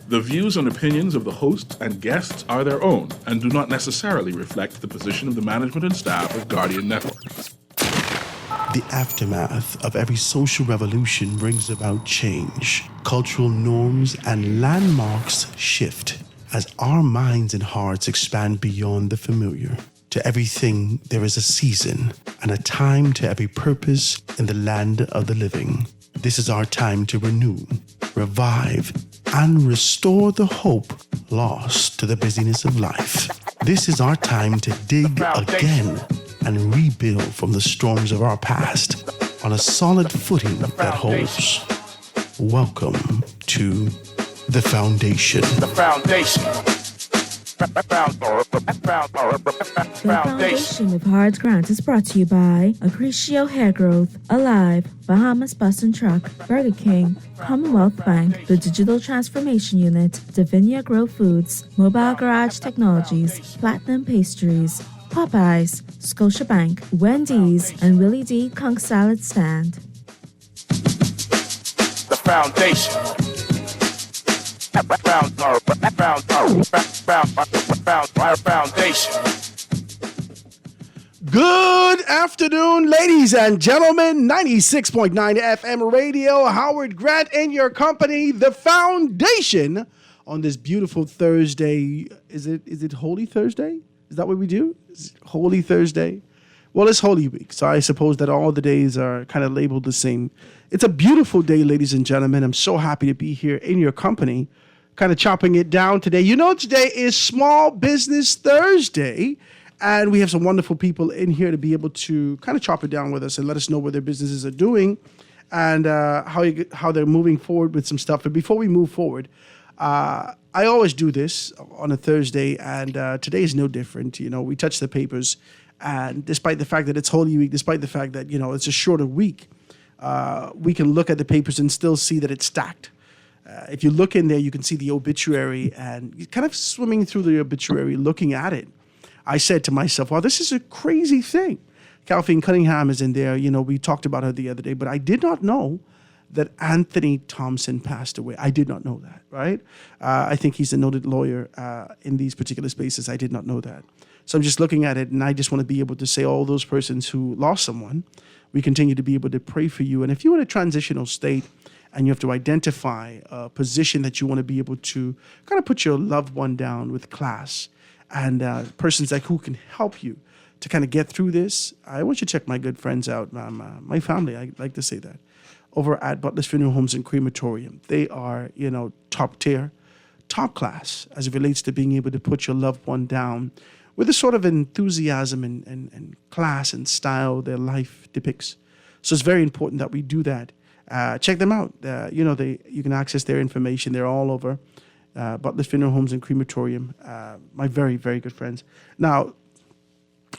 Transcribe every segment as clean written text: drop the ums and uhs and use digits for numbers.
The views and opinions of the hosts and guests are their own and do not necessarily reflect the position of the management and staff of Guardian Network. The aftermath of every social revolution brings about change. Cultural norms and landmarks shift as our minds and hearts expand beyond the familiar. To everything, there is a season and a time to every purpose in the land of the living. This is our time to renew, revive, and restore the hope lost to the busyness of life. This is our time to dig again and rebuild from the storms of our past on a solid footing that holds. Welcome to The Foundation. The Foundation. The Foundation of Hard Grant is brought to you by Accretio Hair Growth, Alive, Bahamas Bus and Truck, Burger King, Commonwealth Bank, the Digital Transformation Unit, Davinia Grow Foods, Mobile Garage Technologies, Platinum Pastries, Popeyes, Scotiabank, Wendy's, and Willie D. Conch Salad Stand. The Foundation. Foundation. Good afternoon, ladies and gentlemen. 96.9 FM radio. Howard Grant in your company. The Foundation on this beautiful Thursday. Is it Holy Thursday? Is that what we do? Is it Holy Thursday? Well, it's Holy Week, so I suppose that all the days are kind of labeled the same. It's a beautiful day, ladies and gentlemen. I'm so happy to be here in your company, kind of chopping it down today. You know, today is Small Business Thursday, and we have some wonderful people in here to be able to kind of chop it down with us and let us know what their businesses are doing and how they're moving forward with some stuff. But before we move forward, I always do this on a Thursday, and today is no different. You know, we touch the papers, and despite the fact that it's Holy Week, despite the fact that, you know, it's a shorter week, we can look at the papers and still see that it's stacked. If you look in there, you can see the obituary, and you're kind of swimming through the obituary, looking at it. I said to myself, well, this is a crazy thing. Calvin Cunningham is in there. You know, we talked about her the other day, but I did not know that Anthony Thompson passed away. I did not know that, right? I think he's a noted lawyer in these particular spaces. I did not know that. So I'm just looking at it, and I just want to be able to say all those persons who lost someone, we continue to be able to pray for you. And if you're in a transitional state and you have to identify a position that you want to be able to kind of put your loved one down with class and persons like who can help you to kind of get through this, I want you to check my good friends out, my family, I like to say that, over at Butler's Funeral Homes and Crematorium. They are, you know, top tier, top class as it relates to being able to put your loved one down with the sort of enthusiasm and class and style their life depicts. So it's very important that we do that. Check them out. You can access their information. They're all over Butler's Funeral Homes and Crematorium. My very, very good friends. Now,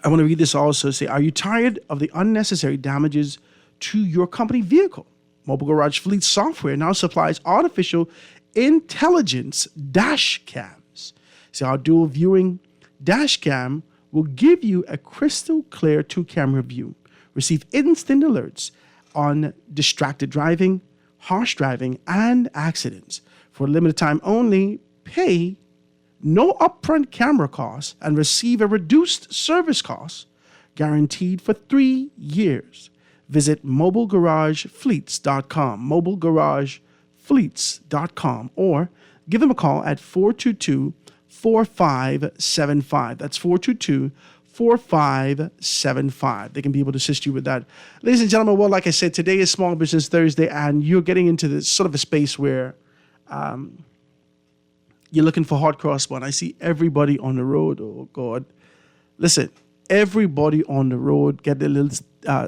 I want to read this also. Say, are you tired of the unnecessary damages to your company vehicle? Mobile Garage Fleet Software now supplies artificial intelligence dash cams. So our dual viewing dash cam will give you a crystal clear 2-camera view. Receive instant alerts on distracted driving, harsh driving, and accidents. For a limited time only, pay no upfront camera costs and receive a reduced service cost guaranteed for 3 years. Visit mobilegaragefleets.com, mobilegaragefleets.com, or give them a call at 422-4575. That's 422-4575. They can be able to assist you with that. Ladies and gentlemen, well, like I said, today is Small Business Thursday, and you're getting into this sort of a space where you're looking for hot cross bun. I see everybody on the road. Oh, God. Listen, everybody on the road get their little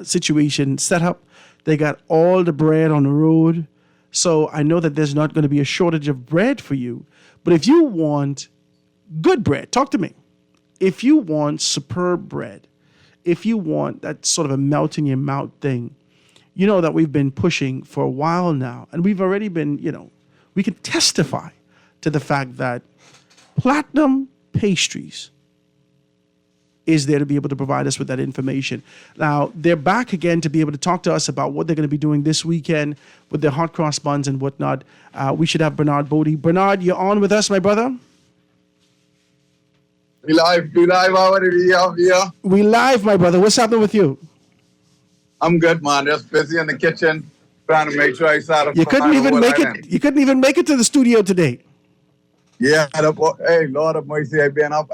situation set up. They got all the bread on the road. So I know that there's not going to be a shortage of bread for you. But if you want good bread, talk to me. If you want superb bread, if you want that sort of a melt in your mouth thing, you know that we've been pushing for a while now. And we've already been, we can testify to the fact that Platinum Pastries is there to be able to provide us with that information. Now, they're back again to be able to talk to us about what they're going to be doing this weekend with their hot cross buns and whatnot. We should have Bernard Bodie. Bernard, you're on with us, my brother? We live, We live, my brother. What's happening with you? I'm good, man. Just busy in the kitchen, trying to make sure I satisfy. You couldn't even make it. You couldn't even make it to the studio today. Yeah, hey, Lord of mercy, I've been up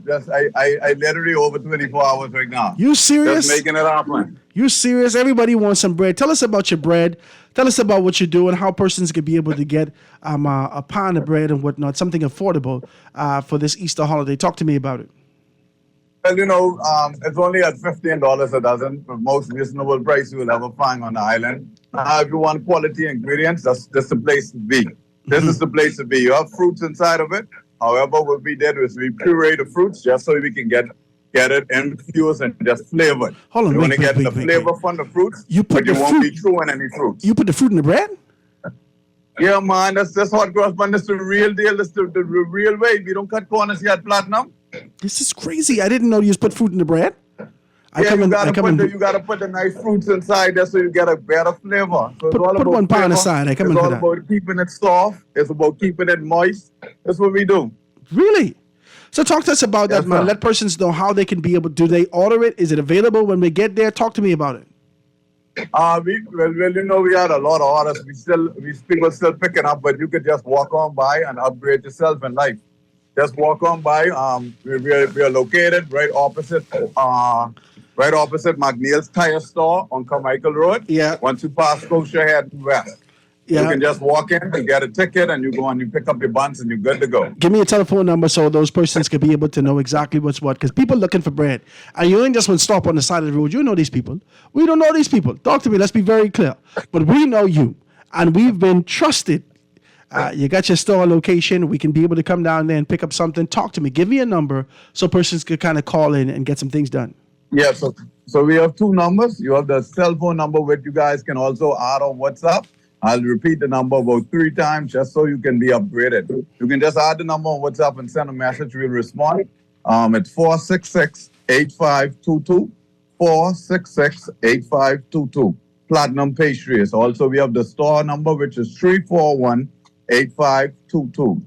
just, I literally over 24 hours right now. You serious? Just making it happen. You serious? Everybody wants some bread. Tell us about your bread. Tell us about what you're doing, how persons could be able to get a pound of bread and whatnot, something affordable for this Easter holiday. Talk to me about it. Well, you know, it's only at $15 a dozen, the most reasonable price you will ever find on the island. If you want quality ingredients, that's the place to be. This is the place to be. You have fruits inside of it. However, what we did was we puree the fruits just so we can get it infused and just flavored. Hold on, you want to get the wait. flavor from the fruits, You put but you the won't be fruit- chewing any fruits. You put the fruit in the bread? Yeah, man, that's hot cross bun. That's the real deal. That's the real way. We don't cut corners here at Platinum. This is crazy. I didn't know you just put fruit in the bread. You gotta put the nice fruits inside there so you get a better flavor. So Put 1 pound aside. I come in It's for all that. about keeping it soft. It's about keeping it moist. That's what we do. Really? So talk to us about that, Yes, man. sir. Let persons know how they can be able. Do they order it? Is it available when we get there? Talk to me about it. You know, we had a lot of orders. People still picking up, but you could just walk on by and upgrade yourself in life. Just walk on by. We are located right opposite McNeil's Tire Store on Carmichael Road. Yeah. Once you pass Scotia, head west. Yeah. You can just walk in and get a ticket, and you go and you pick up your buns, and you're good to go. Give me a telephone number so those persons can be able to know exactly what's what. Because people looking for bread, and you ain't just want to stop on the side of the road. You know these people. We don't know these people. Talk to me. Let's be very clear. But we know you, and we've been trusted. You got your store location. We can be able to come down there and pick up something. Talk to me. Give me a number so persons could kind of call in and get some things done. Yeah, so we have 2 numbers. You have the cell phone number, which you guys can also add on WhatsApp. I'll repeat the number about 3 times just so you can be upgraded. You can just add the number on WhatsApp and send a message. We'll respond. It's 466-8522. 466-8522. Platinum Pastries. Also, we have the store number, which is 341-8522.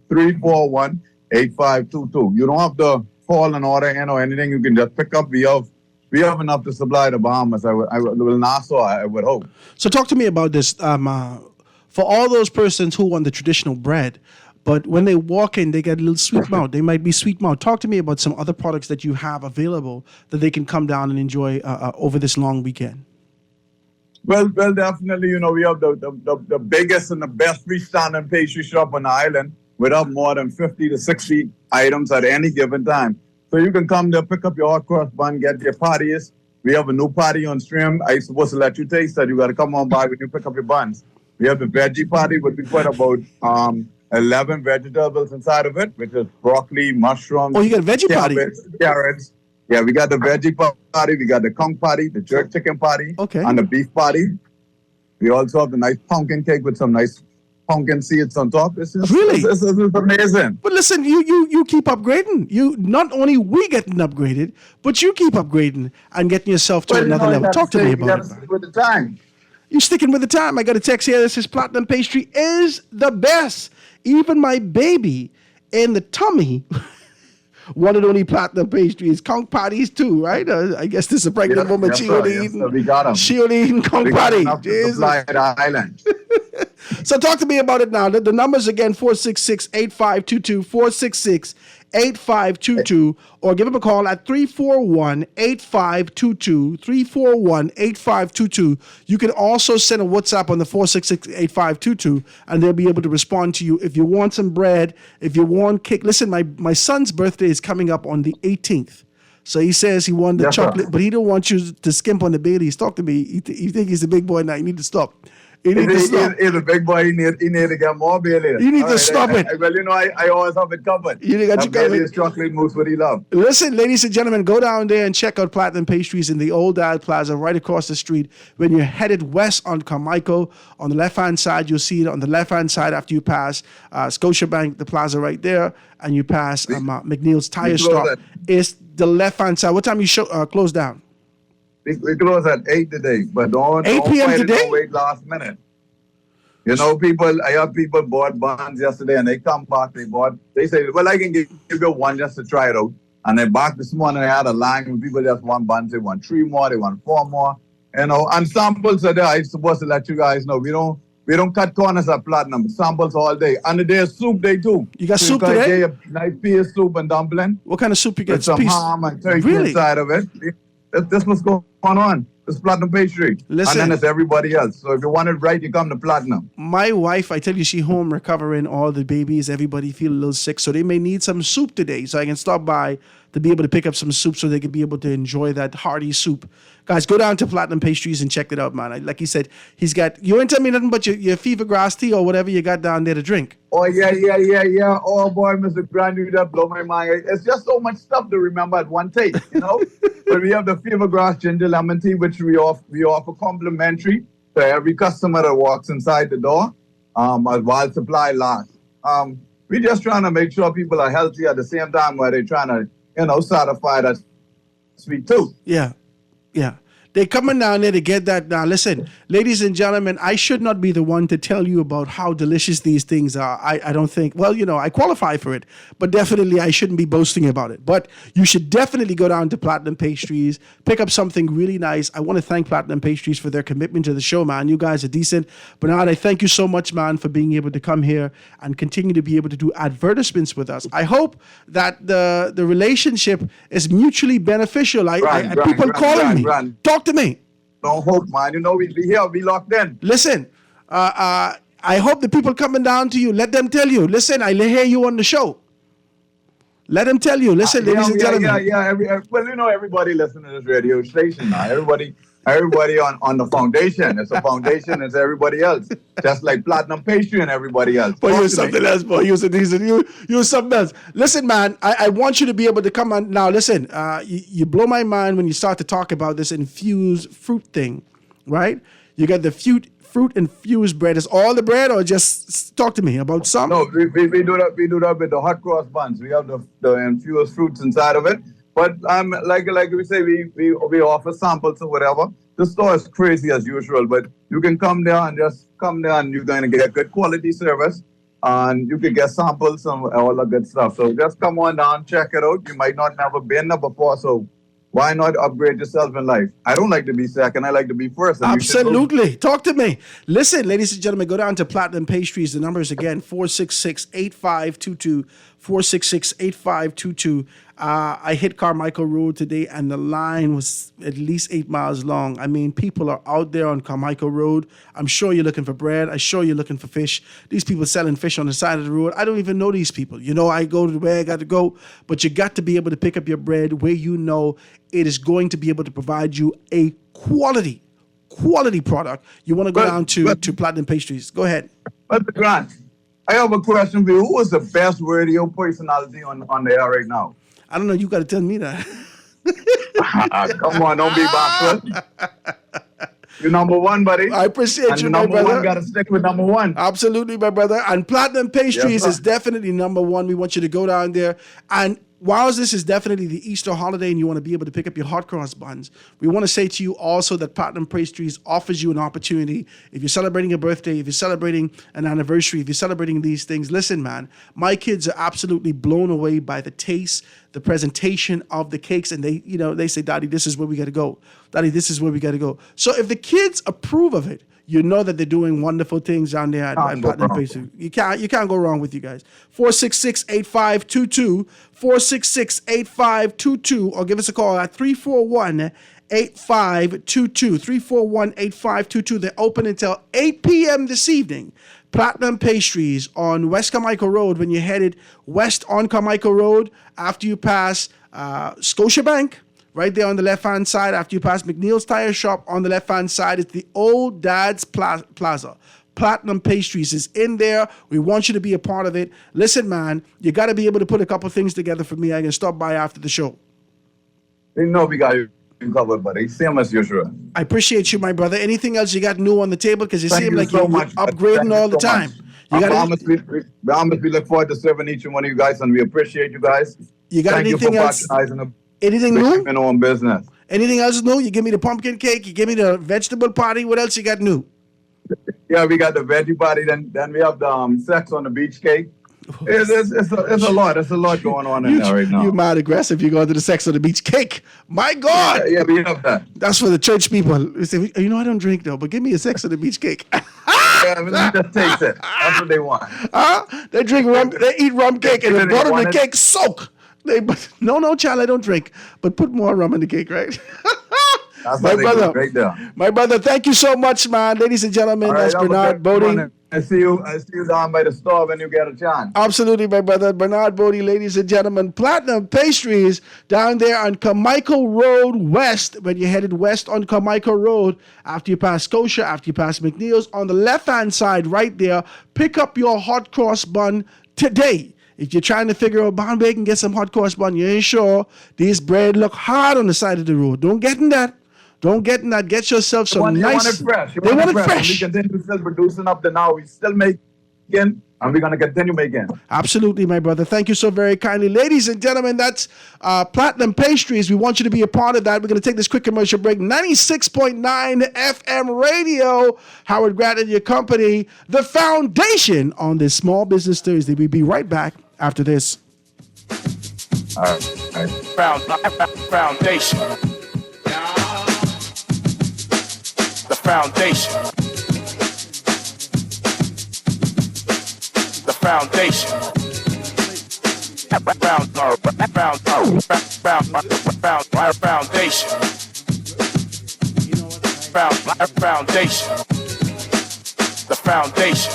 341-8522. You don't have to call and order in or anything. You can just pick up. We have enough to supply the Bahamas. I will Nassau, I would hope. So talk to me about this. For all those persons who want the traditional bread, but when they walk in, they get a little sweet mouth. They might be sweet mouth. Talk to me about some other products that you have available that they can come down and enjoy over this long weekend. Well, definitely. You know, we have the biggest and the best freestanding pastry shop on the island with up more than 50 to 60 items at any given time. So you can come there, pick up your hot cross bun, get your patties. We have a new patty on stream. I'm supposed to let you taste that. You got to come on by when you pick up your buns. We have the veggie patty, which we put about 11 vegetables inside of it, which is broccoli, mushrooms. Oh, you got a veggie patty? Carrots. Yeah, we got the veggie patty. We got the conch patty, the jerk chicken patty, Okay. and the beef patty. We also have the nice pumpkin cake with some nice pumpkin seeds on top. This is amazing. But listen, you keep upgrading. You not only we getting upgraded, but you keep upgrading and getting yourself to another level. Talk to me about it, man. With the time. You sticking with the time. I got a text here that says Platinum Pastry is the best. Even my baby in the tummy wanted only Platinum Pastries. Conch patties too, right? I guess this is a pregnant woman. Yes, She sir. only Yes, eating. sir. We got 'em. She only eating conch We got patty. enough to Jesus. supply the island. So talk to me about it now. The numbers again, 466-8522, 466-8522, or give them a call at 341-8522, 341-8522. You can also send a WhatsApp on the 466-8522, and they'll be able to respond to you. If you want some bread, if you want cake. Listen, my son's birthday is coming up on the 18th. So he says he wanted the Yes, sir. chocolate, but he don't want you to skimp on the Baileys. Talk to me. You think he's a big boy now. You need to stop. You need to stop. He's a big boy. He need to get more Bailey. You need to stop it. Well, I always have it covered. You got you covered. Bailey's chocolate mousse, what he love. Listen, ladies and gentlemen, go down there and check out Platinum Pastries in the Old Dad Plaza right across the street. When you're headed west on Carmichael, on the left-hand side, you'll see it on the left-hand side after you pass Scotiabank, the plaza right there, and you pass McNeil's Tire Stop. It's the left-hand side. What time you close down? We close at 8 today, but don't 8 p.m. fight it, today? don't wait last minute. You know, I have people bought buns yesterday and they come back, they say, well, I can give you one just to try it out. And they back this morning, I had a line with people just want buns, they want 3 more, they want 4 more. You know, and samples are there. I'm supposed to let you guys know. We don't cut corners at Platinum. Samples all day. And there's soup day too. You got so soup today? You nice peas soup and dumpling. What kind of soup you get? With some ham and turkey Really? inside of it. This what's going on. It's Platinum Pastry. Listen. And then it's everybody else. So if you want it right, you come to Platinum. My wife, I tell you, she home recovering, all the babies, everybody feel a little sick. So they may need some soup today. So I can stop by to be able to pick up some soup so they can be able to enjoy that hearty soup. Guys, go down to Platinum Pastries and check it out, man. Like he said, he's got, you ain't tell me nothing but your fever grass tea or whatever you got down there to drink. Oh, yeah. Oh, boy, Mr. Grand, you that blow my mind. It's just so much stuff to remember at one take, you know? But we have the fever grass ginger lemon tea, which we offer complimentary to every customer that walks inside the door while supply lasts. We're just trying to make sure people are healthy at the same time where they're trying to, satisfy that sweet tooth. Yeah. They coming down there to get that. Now, listen, ladies and gentlemen, I should not be the one to tell you about how delicious these things are. I don't think, well, I qualify for it, but definitely I shouldn't be boasting about it. But you should definitely go down to Platinum Pastries, pick up something really nice. I want to thank Platinum Pastries for their commitment to the show, man. You guys are decent. Bernard, I thank you so much, man, for being able to come here and continue to be able to do advertisements with us. I hope that the relationship is mutually beneficial. People calling me. Talk to me. Don't hope, man. We locked in. Listen, I hope the people coming down to you, let them tell you, listen, I hear you on the show. Let them tell you, listen, ladies and gentlemen. Well, everybody listen to this radio station now. Everybody on the foundation. It's a foundation. It's everybody else. Just like Platinum Pastry and everybody else. But you're something else, boy. You're something else. Listen, man, I want you to be able to come on. Now, listen, you blow my mind when you start to talk about this infused fruit thing, right? You got the fruit infused bread. Is all the bread, or just talk to me about some? No, we do that. We do that with the hot cross buns. We have the infused fruits inside of it. But like we say, we offer samples or whatever. The store is crazy as usual, but you can come there and you're going to get good quality service, and you can get samples and all the good stuff. So just come on down, check it out. You might not never been there before, so why not upgrade yourself in life? I don't like to be second. I like to be first. Absolutely. Talk to me. Listen, ladies and gentlemen, go down to Platinum Pastries. The number is again 466-8522. 466-8522. I hit Carmichael Road today, and the line was at least 8 miles long. I mean, people are out there on Carmichael Road. I'm sure you're looking for bread. I'm sure you're looking for fish. These people selling fish on the side of the road. I don't even know these people. I go to where I got to go, but you got to be able to pick up your bread where it is going to be able to provide you a quality product. You want to go down to Platinum Pastries. Go ahead. But Grant, I have a question for you. Who is the best radio personality on the air right now? I don't know. You got to tell me that. Come on, don't be backward. You're number one, buddy. I appreciate you, my brother. Number one, got to stick with number one. Absolutely, my brother. And Platinum Pastries is definitely number one. We want you to go down there. And while this is definitely the Easter holiday and you want to be able to pick up your hot cross buns, we want to say to you also that Platinum Pastries offers you an opportunity. If you're celebrating a birthday, if you're celebrating an anniversary, if you're celebrating these things, listen, man, my kids are absolutely blown away by the taste, the presentation of the cakes, and they say, Daddy, this is where we got to go. Daddy, this is where we got to go. So if the kids approve of it, you know that they're doing wonderful things down there at Platinum Pastries. You can't go wrong with you guys. 466-8522, 466-8522, or give us a call at 341-8522, 341-8522. They're open until 8 p.m. this evening. Platinum Pastries on West Carmichael Road. When you're headed west on Carmichael Road, after you pass Scotiabank, right there on the left-hand side. After you pass McNeil's Tire Shop, on the left-hand side is the Old Dad's Plaza. Platinum Pastries is in there. We want you to be a part of it. Listen, man, you got to be able to put a couple things together for me. I can stop by after the show. They know we got you covered, buddy. Same as usual. I appreciate you, my brother. Anything else you got new on the table? Because you Thank seem you like so you're much. upgrading Thank all you the so time. much. You got we look forward to serving each and one of you guys, and we appreciate you guys. You got Thank anything you for else? patronizing Anything the new? women own business. Anything else new? You give me the pumpkin cake. You give me the vegetable party. What else you got new? Yeah, we got the veggie party. Then we have the sex on the beach cake. It's a lot. There's a lot going on in there right now. You mad aggressive. You go to the Sex on the Beach cake. My God. Yeah, we have that. That's for the church people. They say, you know, I don't drink though, but give me a Sex on the Beach cake. Yeah, let me just taste it. That's what they want. They drink rum. They eat rum cake, and the They bottom of want the it. cake soak. No, child, I don't drink. But put more rum in the cake, right? That's My what they do brother. right there. My brother, thank you so much, man. Ladies and gentlemen, All right, that's I'm Bernard gonna come on Bodie. in. I see you down by the store when you get a chance. Absolutely, my brother. Bernard Bodie, ladies and gentlemen. Platinum Pastries down there on Carmichael Road West. When you're headed west on Carmichael Road, after you pass Scotia, after you pass McNeil's, on the left-hand side right there, pick up your hot cross bun today. If you're trying to figure out Bound Bacon, get some hot cross bun, you ain't sure, these bread look hard on the side of the road. Don't get in that. Don't get in that. Get yourself some They nice. want it fresh. They want it fresh. We continue still producing up to now. We still making, and we're going to continue making. Absolutely, my brother. Thank you so very kindly. Ladies and gentlemen, that's Platinum Pastries. We want you to be a part of that. We're going to take this quick commercial break. 96.9 FM radio. Howard Grant and your company, the foundation on this Small Business Thursday. We'll be right back after this. All right. Foundation. The foundation. The foundation. Foundation. The foundation.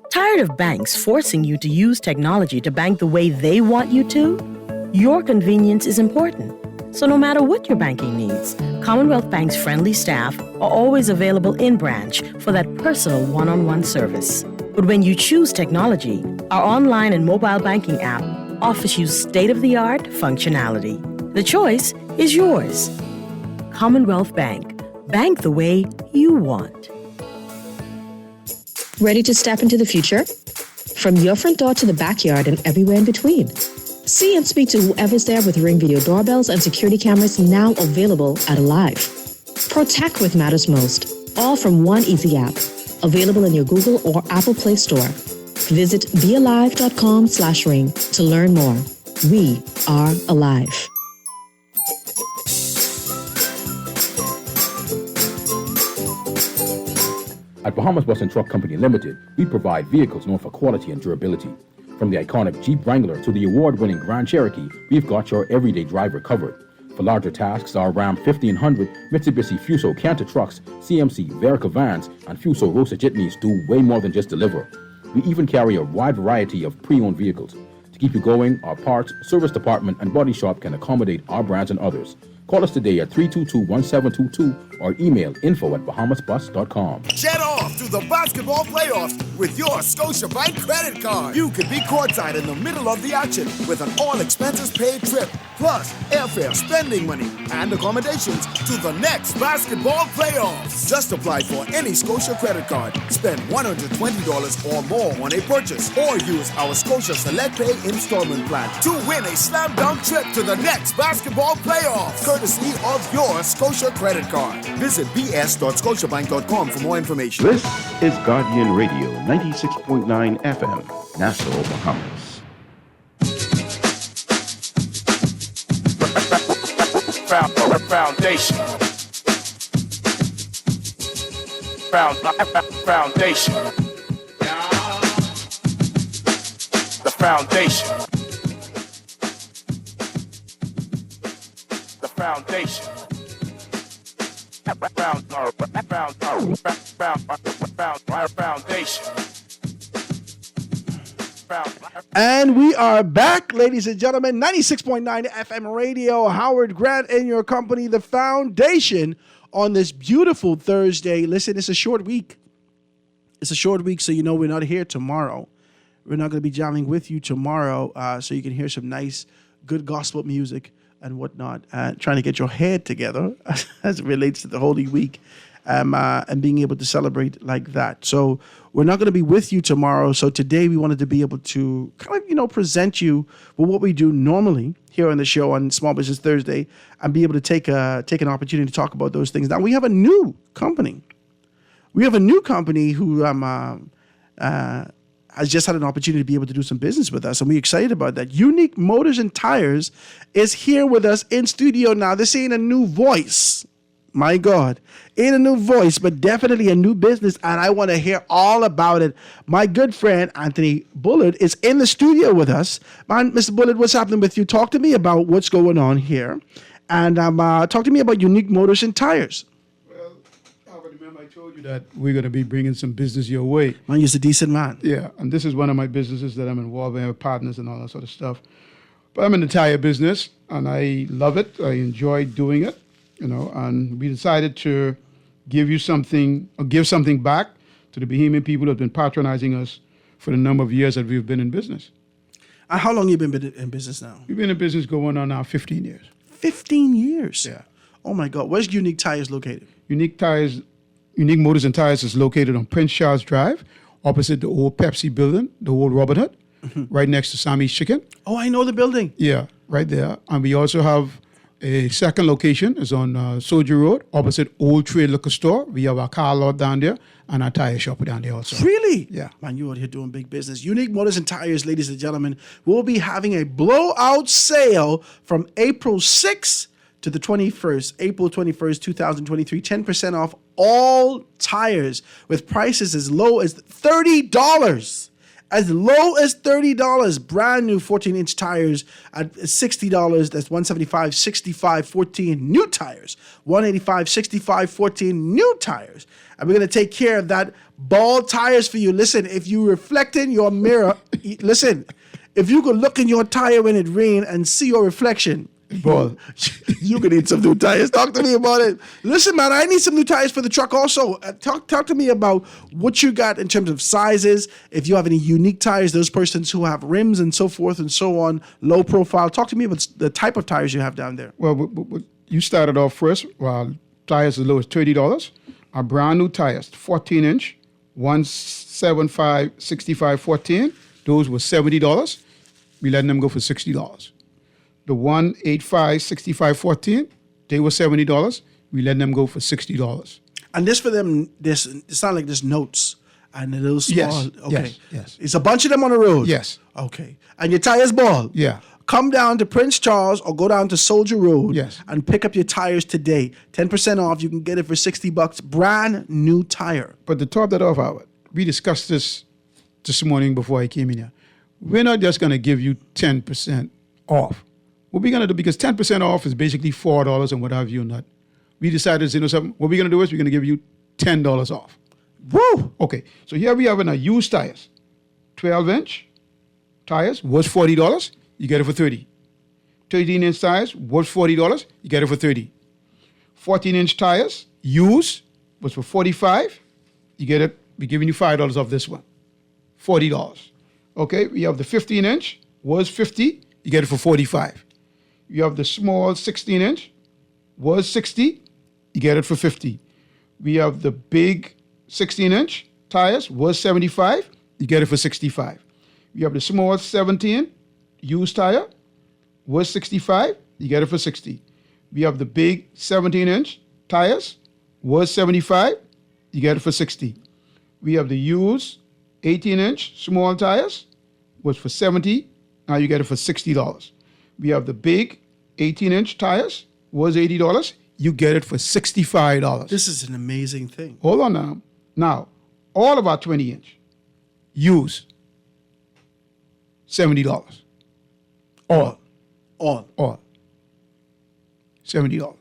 Tired of banks forcing you to use technology to bank the way they want you to? Your convenience is important. So no matter what your banking needs, Commonwealth Bank's friendly staff are always available in branch for that personal one-on-one service. But when you choose technology, our online and mobile banking app offers you state-of-the-art functionality. The choice is yours. Commonwealth Bank. Bank the way you want. Ready to step into the future? From your front door to the backyard and everywhere in between. See and speak to whoever's there with Ring Video doorbells and security cameras now available at Alive. Protect what matters most, all from one easy app. Available in your Google or Apple Play Store. Visit bealive.com/ring to learn more. We are alive. At Bahamas Bus and Truck Company Limited, we provide vehicles known for quality and durability. From the iconic Jeep Wrangler to the award-winning Grand Cherokee, we've got your everyday driver covered. For larger tasks, our Ram 1500, Mitsubishi Fuso Canter trucks, CMC Verica vans, and Fuso Rosa jitneys do way more than just deliver. We even carry a wide variety of pre-owned vehicles. To keep you going, our parts, service department, and body shop can accommodate our brands and others. Call us today at 322-1722 or email info@bahamasbus.com. Jet off to the basketball playoffs with your Scotiabank credit card. You could be courtside in the middle of the action with an all-expenses-paid trip, plus airfare, spending money, and accommodations to the next basketball playoffs. Just apply for any Scotia credit card, spend $120 or more on a purchase, or use our Scotia Select Pay installment plan to win a slam dunk trip to the next basketball playoffs, courtesy of your Scotia credit card. Visit bs.scotiabank.com for more information. This is Guardian Radio 96.9 FM, Nassau, Bahamas. Foundation. Foundation. The foundation. The foundation. Foundation. And we are back, ladies and gentlemen. 96.9 FM radio. Howard Grant in your company, the foundation, on this beautiful Thursday. Listen, it's a short week. It's a short week, so you know we're not here tomorrow. We're not going to be jamming with you tomorrow, so you can hear some nice, good gospel music and whatnot, trying to get your head together as it relates to the Holy Week. And being able to celebrate like that. So we're not going to be with you tomorrow. So today we wanted to be able to kind of, present you with what we do normally here on the show on Small Business Thursday and be able to take an opportunity to talk about those things. Now we have a new company. We have a new company who has just had an opportunity to be able to do some business with us, and we're excited about that. Unique Motors and Tires is here with us in studio now. This ain't a new voice. My God, ain't a new voice, but definitely a new business, and I want to hear all about it. My good friend, Anthony Bullard, is in the studio with us. Man, Mr. Bullard, what's happening with you? Talk to me about what's going on here, and talk to me about Unique Motors and Tires. Well, Albert, remember I told you that we're going to be bringing some business your way. Man, you're a decent man. Yeah, and this is one of my businesses that I'm involved in, partners and all that sort of stuff. But I'm in the tire business, and I love it. I enjoy doing it. And we decided to give something back to the Bahamian people who have been patronizing us for the number of years that we've been in business. And how long have you been in business now? We've been in business going on now 15 years. 15 years? Yeah. Oh, my God. Where's Unique Tires located? Unique Motors and Tires is located on Prince Charles Drive, opposite the old Pepsi building, the old Robin Hood, right next to Sammy's Chicken. Oh, I know the building. Yeah, right there. And we also have a second location is on Soldier Road, opposite Old Trade Liquor Store. We have our car lot down there and our tire shop down there also. Really? Yeah. Man, you out here doing big business. Unique Motors and Tires, ladies and gentlemen, will be having a blowout sale from April 6th to the 21st, April 21st, 2023, 10% off all tires with prices as low as $30. As low as $30, brand new 14-inch tires at $60. That's $175, 65, 14 new tires. $185, 65, 14 new tires. And we're going to take care of that bald tires for you. Listen, if you reflect in your mirror, listen, if you could look in your tire when it rains and see your reflection, boy, you could need some new tires. Talk to me about it. Listen, man, I need some new tires for the truck also. Talk to me about what you got in terms of sizes. If you have any unique tires, those persons who have rims and so forth and so on, low profile. Talk to me about the type of tires you have down there. Well, you started off first. Tires as low as $30. Our brand new tires, 14-inch, 175, 65, 14. Those were $70. We letting them go for $60. The 185, 65, 14, they were $70. We let them go for $60. And this for them, it sounds like there's notes and a little small. Yes. Okay. Yes. It's a bunch of them on the road. Yes. Okay. And your tires bald. Yeah. Come down to Prince Charles or go down to Soldier Road. Yes. And pick up your tires today. 10% off. You can get it for $60. Brand new tire. But to top that off, Howard, we discussed this morning before I came in here. We're not just going to give you 10% off. What we're going to do, because 10% off is basically $4 and what have you not. We decided, something, what we're going to do is we're going to give you $10 off. Woo! Okay, so here we have a used tires. 12-inch tires was $40. You get it for $30. 13-inch tires was $40. You get it for $30. 14-inch tires, used, was for $45. You get it, we're giving you $5 off this one. $40. Okay, we have the 15-inch, was $50. You get it for $45. You have the small 16-inch, was $60. You get it for $50. We have the big 16-inch tires, was $75. You get it for $65. You have the small 17 used tire, was $65. You get it for $60. We have the big 17-inch tires, was $75. You get it for $60. We have the used 18-inch small tires, was for $70. Now you get it for $60. We have the big 18-inch tires, was $80. You get it for $65. This is an amazing thing. Hold on now. Now, all of our 20-inch, used, $70. All. $70.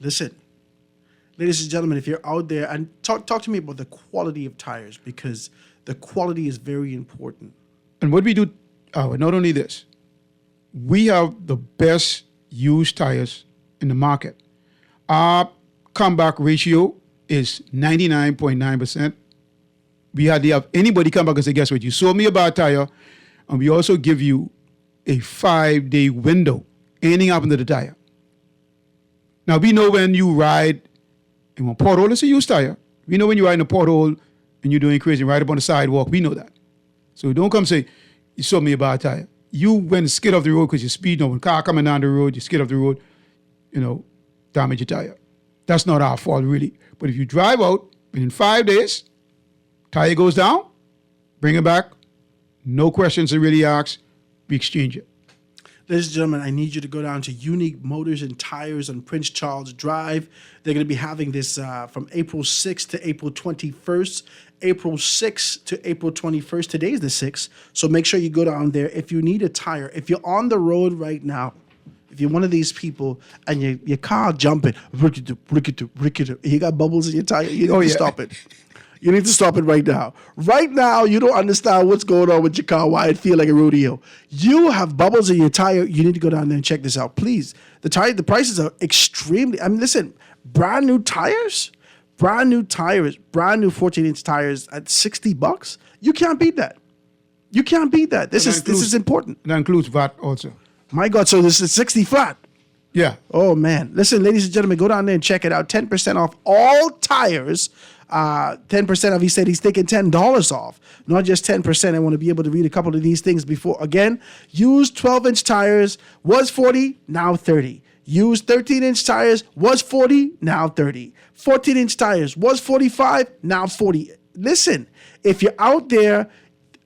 Listen, ladies and gentlemen, if you're out there, and talk to me about the quality of tires, because the quality is very important. And what we do, not only this, we have the best used tires in the market. Our comeback ratio is 99.9%. We hardly have anybody come back and say, guess what, you sold me a bad tire, and we also give you a 5-day window. Anything happen to the tire. Now, we know when you ride in a pothole, it's a used tire. We know when you ride in a pothole and you're doing crazy, right up on the sidewalk, we know that. So don't come say, you sold me a bad tire. You went and skid off the road because you're speeding, or when a car coming down the road, you skid off the road, damage your tire. That's not our fault, really. But if you drive out, within 5 days, tire goes down, bring it back, no questions are really asked, we exchange it. Ladies and gentlemen, I need you to go down to Unique Motors and Tires on Prince Charles Drive. They're going to be having this from April 6th to April 21st. April 6th to April 21st. Today's the 6th. So make sure you go down there. If you need a tire, if you're on the road right now, if you're one of these people and your car jumping, you got bubbles in your tire, you need to stop it. You need to stop it right now. Right now, you don't understand what's going on with your car, why it feel like a rodeo. You have bubbles in your tire. You need to go down there and check this out, please. The prices are extremely. I mean, listen, brand new tires, brand new 14-inch tires at $60. You can't beat that. You can't beat that. This is important. That includes VAT also. My God, so this is 60 flat. Yeah. Oh man, listen, ladies and gentlemen, go down there and check it out. 10% off all tires. 10% off. He said he's taking $10 off, not just 10%. I want to be able to read a couple of these things before. Again, used 12-inch tires was 40, now 30. Used 13-inch tires was 40, now 30. 14-inch tires was 45, now 40. Listen, if you're out there,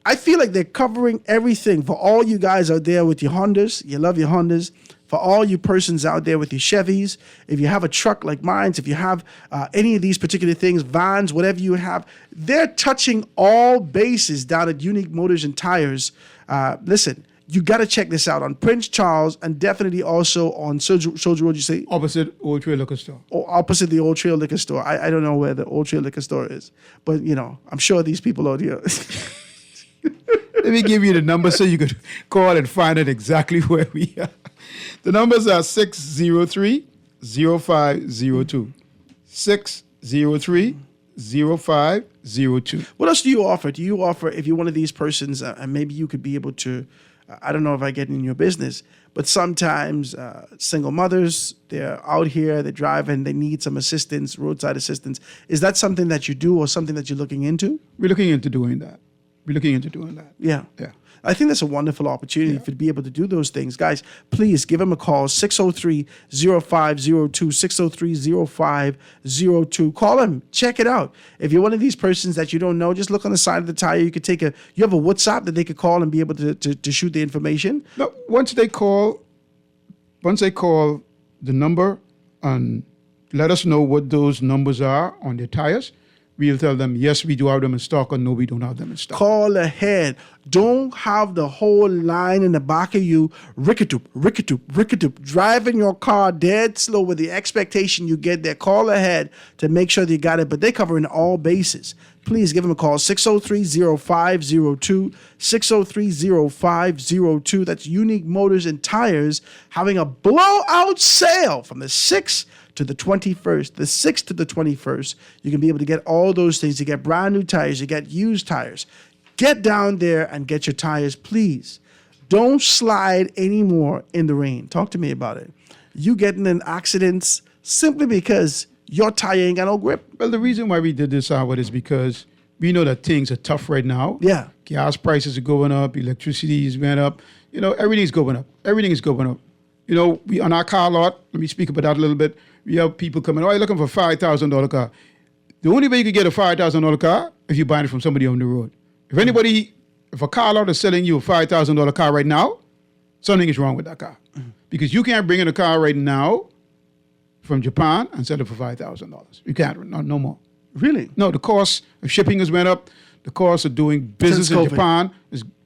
I feel like they're covering everything for all you guys out there with your Hondas. You love your Hondas. For all you persons out there with your Chevys, if you have a truck like mine, if you have any of these particular things, vans, whatever you have, they're touching all bases down at Unique Motors and Tires. Listen, you got to check this out on Prince Charles and definitely also on Soldier Road, you say? Opposite Old Trail Liquor Store. Or opposite the Old Trail Liquor Store. I don't know where the Old Trail Liquor Store is, but, I'm sure these people out here. Let me give you the number so you could call and find out exactly where we are. The numbers are 603-0502. 603-0502. What else do you offer? Do you offer, if you're one of these persons, and maybe you could be able to, I don't know if I get in your business, but sometimes single mothers, they're out here, they're driving, they need some assistance, roadside assistance. Is that something that you do or something that you're looking into? We're looking into doing that. Yeah. I think that's a wonderful opportunity to be able to do those things. Guys, please give them a call, 603-0502, 603-0502. Call them, check it out. If you're one of these persons that you don't know, just look on the side of the tire. You could you have a WhatsApp that they could call and be able to shoot the information? No, once they call the number and let us know what those numbers are on their tires, we'll tell them, yes, we do have them in stock, or no, we don't have them in stock. Call ahead. Don't have the whole line in the back of you, rickety, driving your car dead slow with the expectation you get there. Call ahead to make sure that you got it, but they're covering all bases. Please give them a call, 603-0502, 603-0502. That's Unique Motors and Tires having a blowout sale from the 6th to the 21st, the 6th to the 21st. You can be able to get all those things. You get brand new tires, you get used tires. Get down there and get your tires, please. Don't slide anymore in the rain. Talk to me about it. You getting in accidents simply because your tire ain't got no grip. Well, the reason why we did this, Howard, is because we know that things are tough right now. Yeah. Gas prices are going up, electricity is went up. Everything's going up. Everything is going up. We on our car lot, let me speak about that a little bit. We have people coming, you're looking for a $5,000 car. The only way you can get a $5,000 car if you're buying it from somebody on the road. If a car lot is selling you a $5,000 car right now, something is wrong with that car. Because you can't bring in a car right now from Japan and sell it for $5,000. You can't, no more. Really? No, the cost of shipping has went up. The cost of doing business in Japan,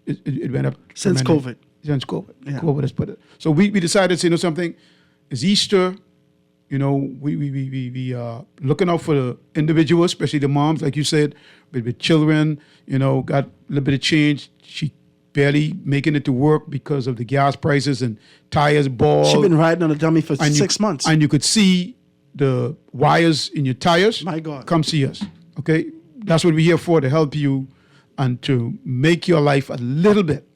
it went up. Since COVID. Yeah. COVID has put it. So we decided to say, something, it's Easter. We looking out for the individuals, especially the moms, like you said, with children, got a little bit of change. She barely making it to work because of the gas prices and tires bald. She's been riding on a dummy for And 6 months. And you could see the wires in your tires. My God. Come see us. Okay? That's what we're here for, to help you and to make your life a little bit,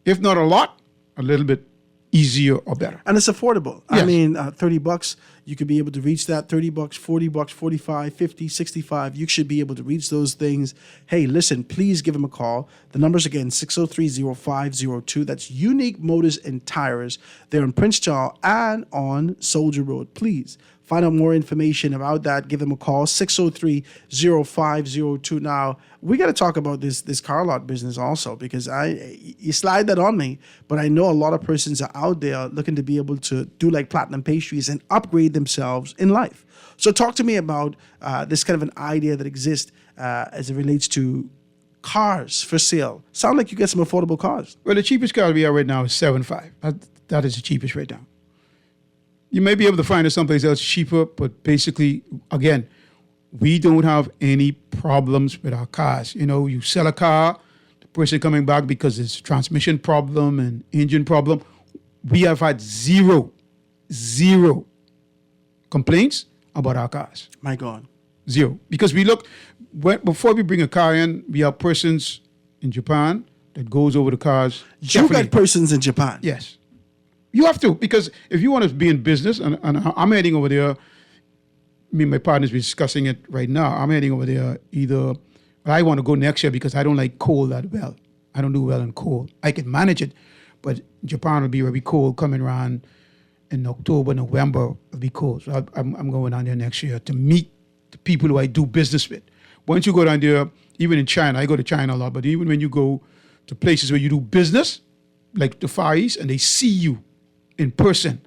if not a lot, a little bit easier or better. And it's affordable. I Yes. mean, $30, you could be able to reach that. $30, $40, 45, 50, 65. You should be able to reach those things. Hey, listen, please give them a call. The number's again, 603-0502. That's Unique Motors and Tires. They're in Prince Charles and on Soldier Road. Please find out more information about that. Give them a call, 603-0502. Now, we got to talk about this car lot business also, because you slide that on me, but I know a lot of persons are out there looking to be able to do like Platinum Pastries and upgrade themselves in life. So talk to me about this kind of an idea that exists as it relates to cars for sale. Sound like you get some affordable cars. Well, the cheapest car we have right now is 7.5. That is the cheapest right now. You may be able to find it someplace else cheaper, but basically, again, we don't have any problems with our cars. You know, you sell a car, the person coming back because it's transmission problem and engine problem. We have had zero complaints about our cars. My God. Zero. Because we look, before we bring a car in, we have persons in Japan that goes over the cars. You got persons in Japan? Yes. You have to, because if you want to be in business, and I'm heading over there, me and my partners be discussing it right now. I'm heading over there either, I want to go next year because I don't like cold that well. I don't do well in cold. I can manage it, but Japan will be very cold coming around in October, November, it'll be cold. So I'm going down there next year to meet the people who I do business with. Once you go down there, even in China, I go to China a lot, but even when you go to places where you do business, like the Far East, and they see you in person,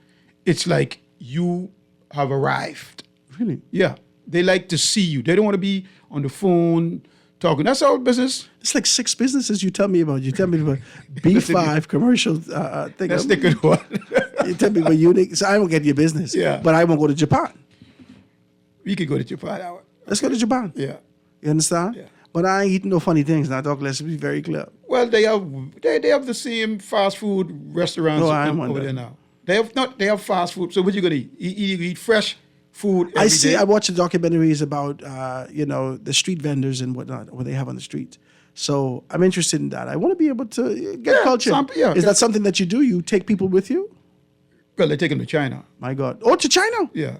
it's like you have arrived. Really? Yeah. They like to see you. They don't want to be on the phone talking. That's our business. It's like 6 businesses you tell me about. You tell me about B5 commercial thing. Let's stick with one. You tell me about Unique. So I won't get your business. Yeah. But I won't go to Japan. We could go to Japan. Let's go to Japan. Yeah. You understand? Yeah. But I ain't eating no funny things now, Doc. Let's be very clear. Well, they have the same fast food restaurants over there now. They have fast food. So what you gonna eat? You eat fresh food every day? I watch the documentaries about the street vendors and whatnot, what they have on the street. So I'm interested in that. I want to be able to get culture. Is that something that you do? You take people with you? Well, they take them to China. My God. Oh, to China? Yeah.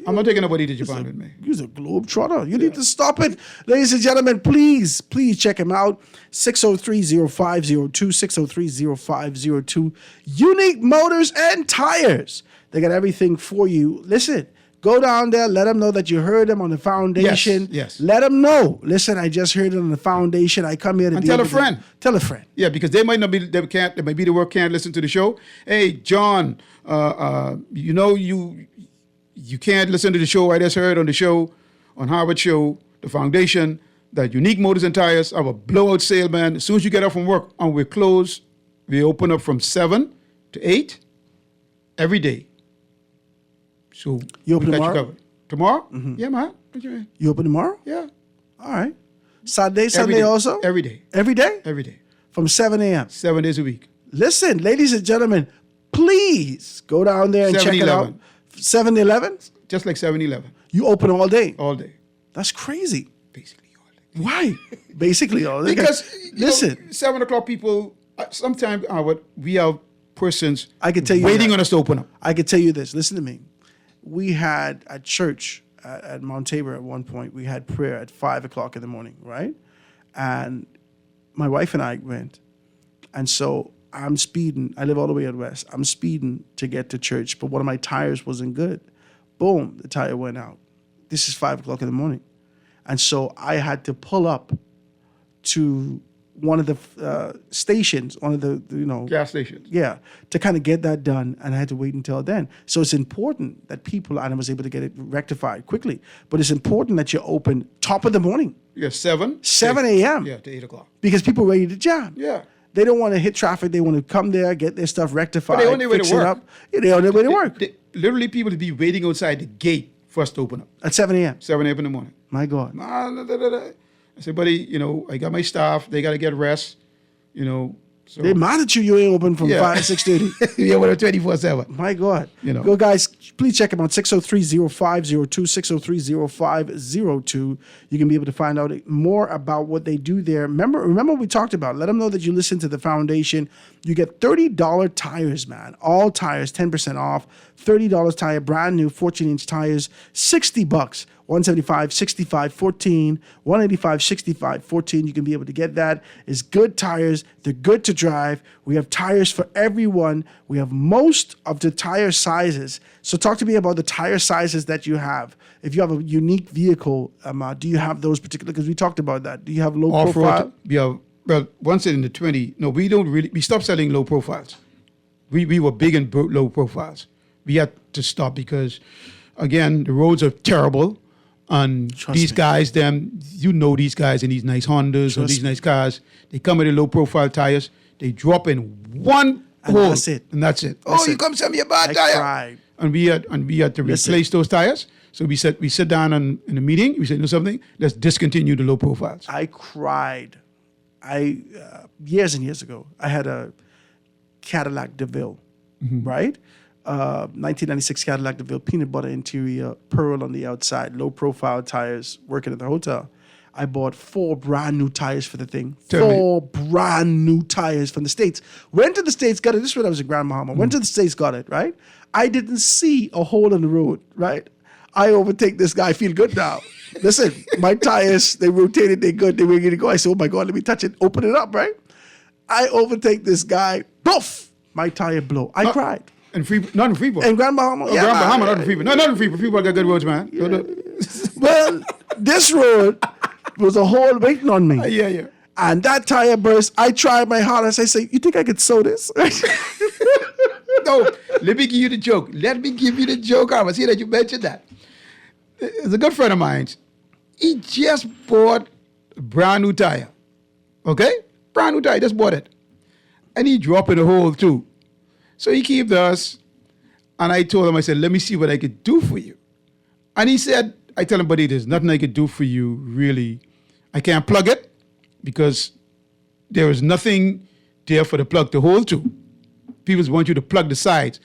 I'm not taking nobody to Japan with me. He's a globe trotter. You need to stop it. Ladies and gentlemen, please check him out. 603-0502, 603-0502. Unique Motors and Tires. They got everything for you. Listen, go down there. Let them know that you heard them on the foundation. Yes. Let them know. Listen, I just heard it on the foundation. I come here to and be tell a able to- friend. Tell a friend. Yeah, because they might not be, they might be the work can't listen to the show. Hey, John, you can't listen to the show. I just heard on the show, on Harvard Show, the foundation, that Unique Motors and Tires have a blowout sale, man. As soon as you get up from work, and we're closed, we open up from 7 to 8 every day. So You open we got tomorrow? covered. Tomorrow? Yeah, man. What you mean? You open tomorrow? Yeah. All right. Saturday, Every Sunday day. also? Every day. Every day? Every day. From 7 a.m. 7 days a week. Listen, ladies and gentlemen, please go down there and check it out. 7-Eleven? Just like 7-Eleven. You open all day? All day. That's crazy. Basically all day. Why? Basically all day. Because, listen, 7 o'clock people, sometimes we have persons I can tell you waiting that. on us to open up. I can tell you this. Listen to me. We had at church at Mount Tabor at one point, we had prayer at 5 o'clock in the morning, right? And my wife and I went. And so I'm speeding. I live all the way out west. I'm speeding to get to church, but one of my tires wasn't good. Boom, the tire went out. This is 5 o'clock in the morning. And so I had to pull up to one of the stations, one of the, Gas stations. yeah, to kind of get that done, and I had to wait until then. So it's important that people, and I was able to get it rectified quickly, but it's important that you open top of the morning. Yeah, 7 a.m. Yeah, to 8 o'clock. Because people are ready to jam. Yeah. They don't want to hit traffic. They want to come there, get their stuff rectified, But they on their way fix to it work. up. Yeah, they're on their way to work Literally, people to be waiting outside the gate for us to open up. at 7 a.m. 7 a.m. in the morning. My God. I said, buddy, I got my staff. They got to get rest. So, They mad at you. You ain't open from 5 to 6:30. yeah, we're 24/7. My God. You know. Go, guys. Please check them out. 603-0502, 603-0502. You can be able to find out more about what they do there. Remember what we talked about. Let them know that you listen to the foundation. You get $30 tires, man. All tires, 10% off. $30 tire, brand new 14-inch tires, $60. 175 65 14, 185 65 14. You can be able to get that. It's good tires. They're good to drive. We have tires for everyone. We have most of the tire sizes. So talk to me about the tire sizes that you have. If you have a unique vehicle, do you have those particular? Because we talked about that. Do you have low profile? Off-road, yeah. Well, once in the 20, no, we don't really, we stopped selling low profiles. We were big in low profiles. We had to stop because, again, the roads are terrible. And these guys, you know these guys in these nice Hondas or these nice cars, they come with the low profile tires, they drop in one hole. That's it. And that's it. That's you it. come send me a bad tire. Cried. And we had to replace those tires. So we sit down in a meeting, we said, you know something, let's discontinue the low profiles. I cried. Years and years ago, I had a Cadillac DeVille, right? 1996 Cadillac DeVille, peanut butter interior, pearl on the outside, low profile tires, working at the hotel. I bought 4 brand new tires for the thing. 4 brand new tires from the States. Went to the States, got it. This is when I was in Grand Bahama. Went to the States, got it, right? I didn't see a hole in the road, right? I overtake this guy, feel good now. Listen, my tires, they rotated, they good, they ready to go. I said, oh my God, let me touch it, open it up, right? I overtake this guy, poof, my tire blow. I cried. Not in Freeport. In Grand Bahama? Oh, yeah, Grand Bahama, not in Freeport. No, not in Freeport. Freeport got good roads, man. Yeah. Well, this road was a hole waiting on me. Yeah. And that tire burst. I tried my hardest. I say, you think I could sew this? No, let me give you the joke. I was here that you mentioned that. It's a good friend of mine. He just bought a brand new tire. Okay? Brand new tire, just bought it. And he dropped in a hole too. So he came to us, and I told him, I said, let me see what I could do for you. And he said, I tell him, buddy, there's nothing I could do for you, really. I can't plug it because there is nothing there for the plug to hold to. People want you to plug the sides.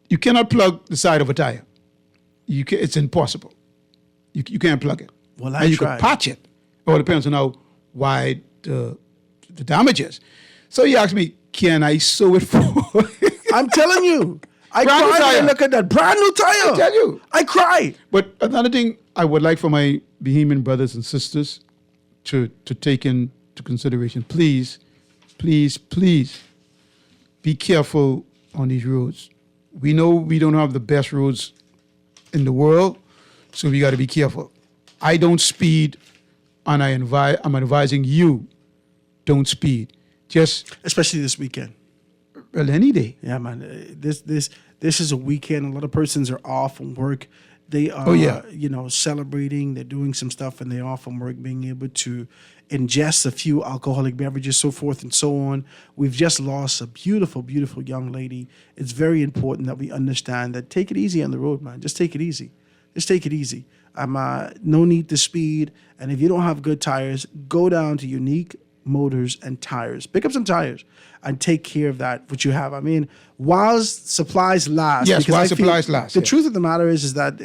You cannot plug the side of a tire. It's impossible. You can't plug it. Well, and you can patch it. Or it depends on how wide the damage is. So he asked me, can I sew it for? I'm telling you. I cried when I look at that brand new tire. I tell you. I cried. But another thing I would like for my Bahamian brothers and sisters to take into consideration, please be careful on these roads. We know we don't have the best roads in the world, so we got to be careful. I don't speed, and I'm advising you, don't speed. Especially this weekend. Well, any day. Yeah, man. This is a weekend. A lot of persons are off from work. They are, celebrating. They're doing some stuff, and they're off from work, being able to ingest a few alcoholic beverages, so forth and so on. We've just lost a beautiful, beautiful young lady. It's very important that we understand that. Take it easy on the road, man. Just take it easy. No need to speed. And if you don't have good tires, go down to Unique Motors and Tires. Pick up some tires and take care of that, what you have. I mean, while supplies last. Yes, while supplies last. The truth of the matter is that,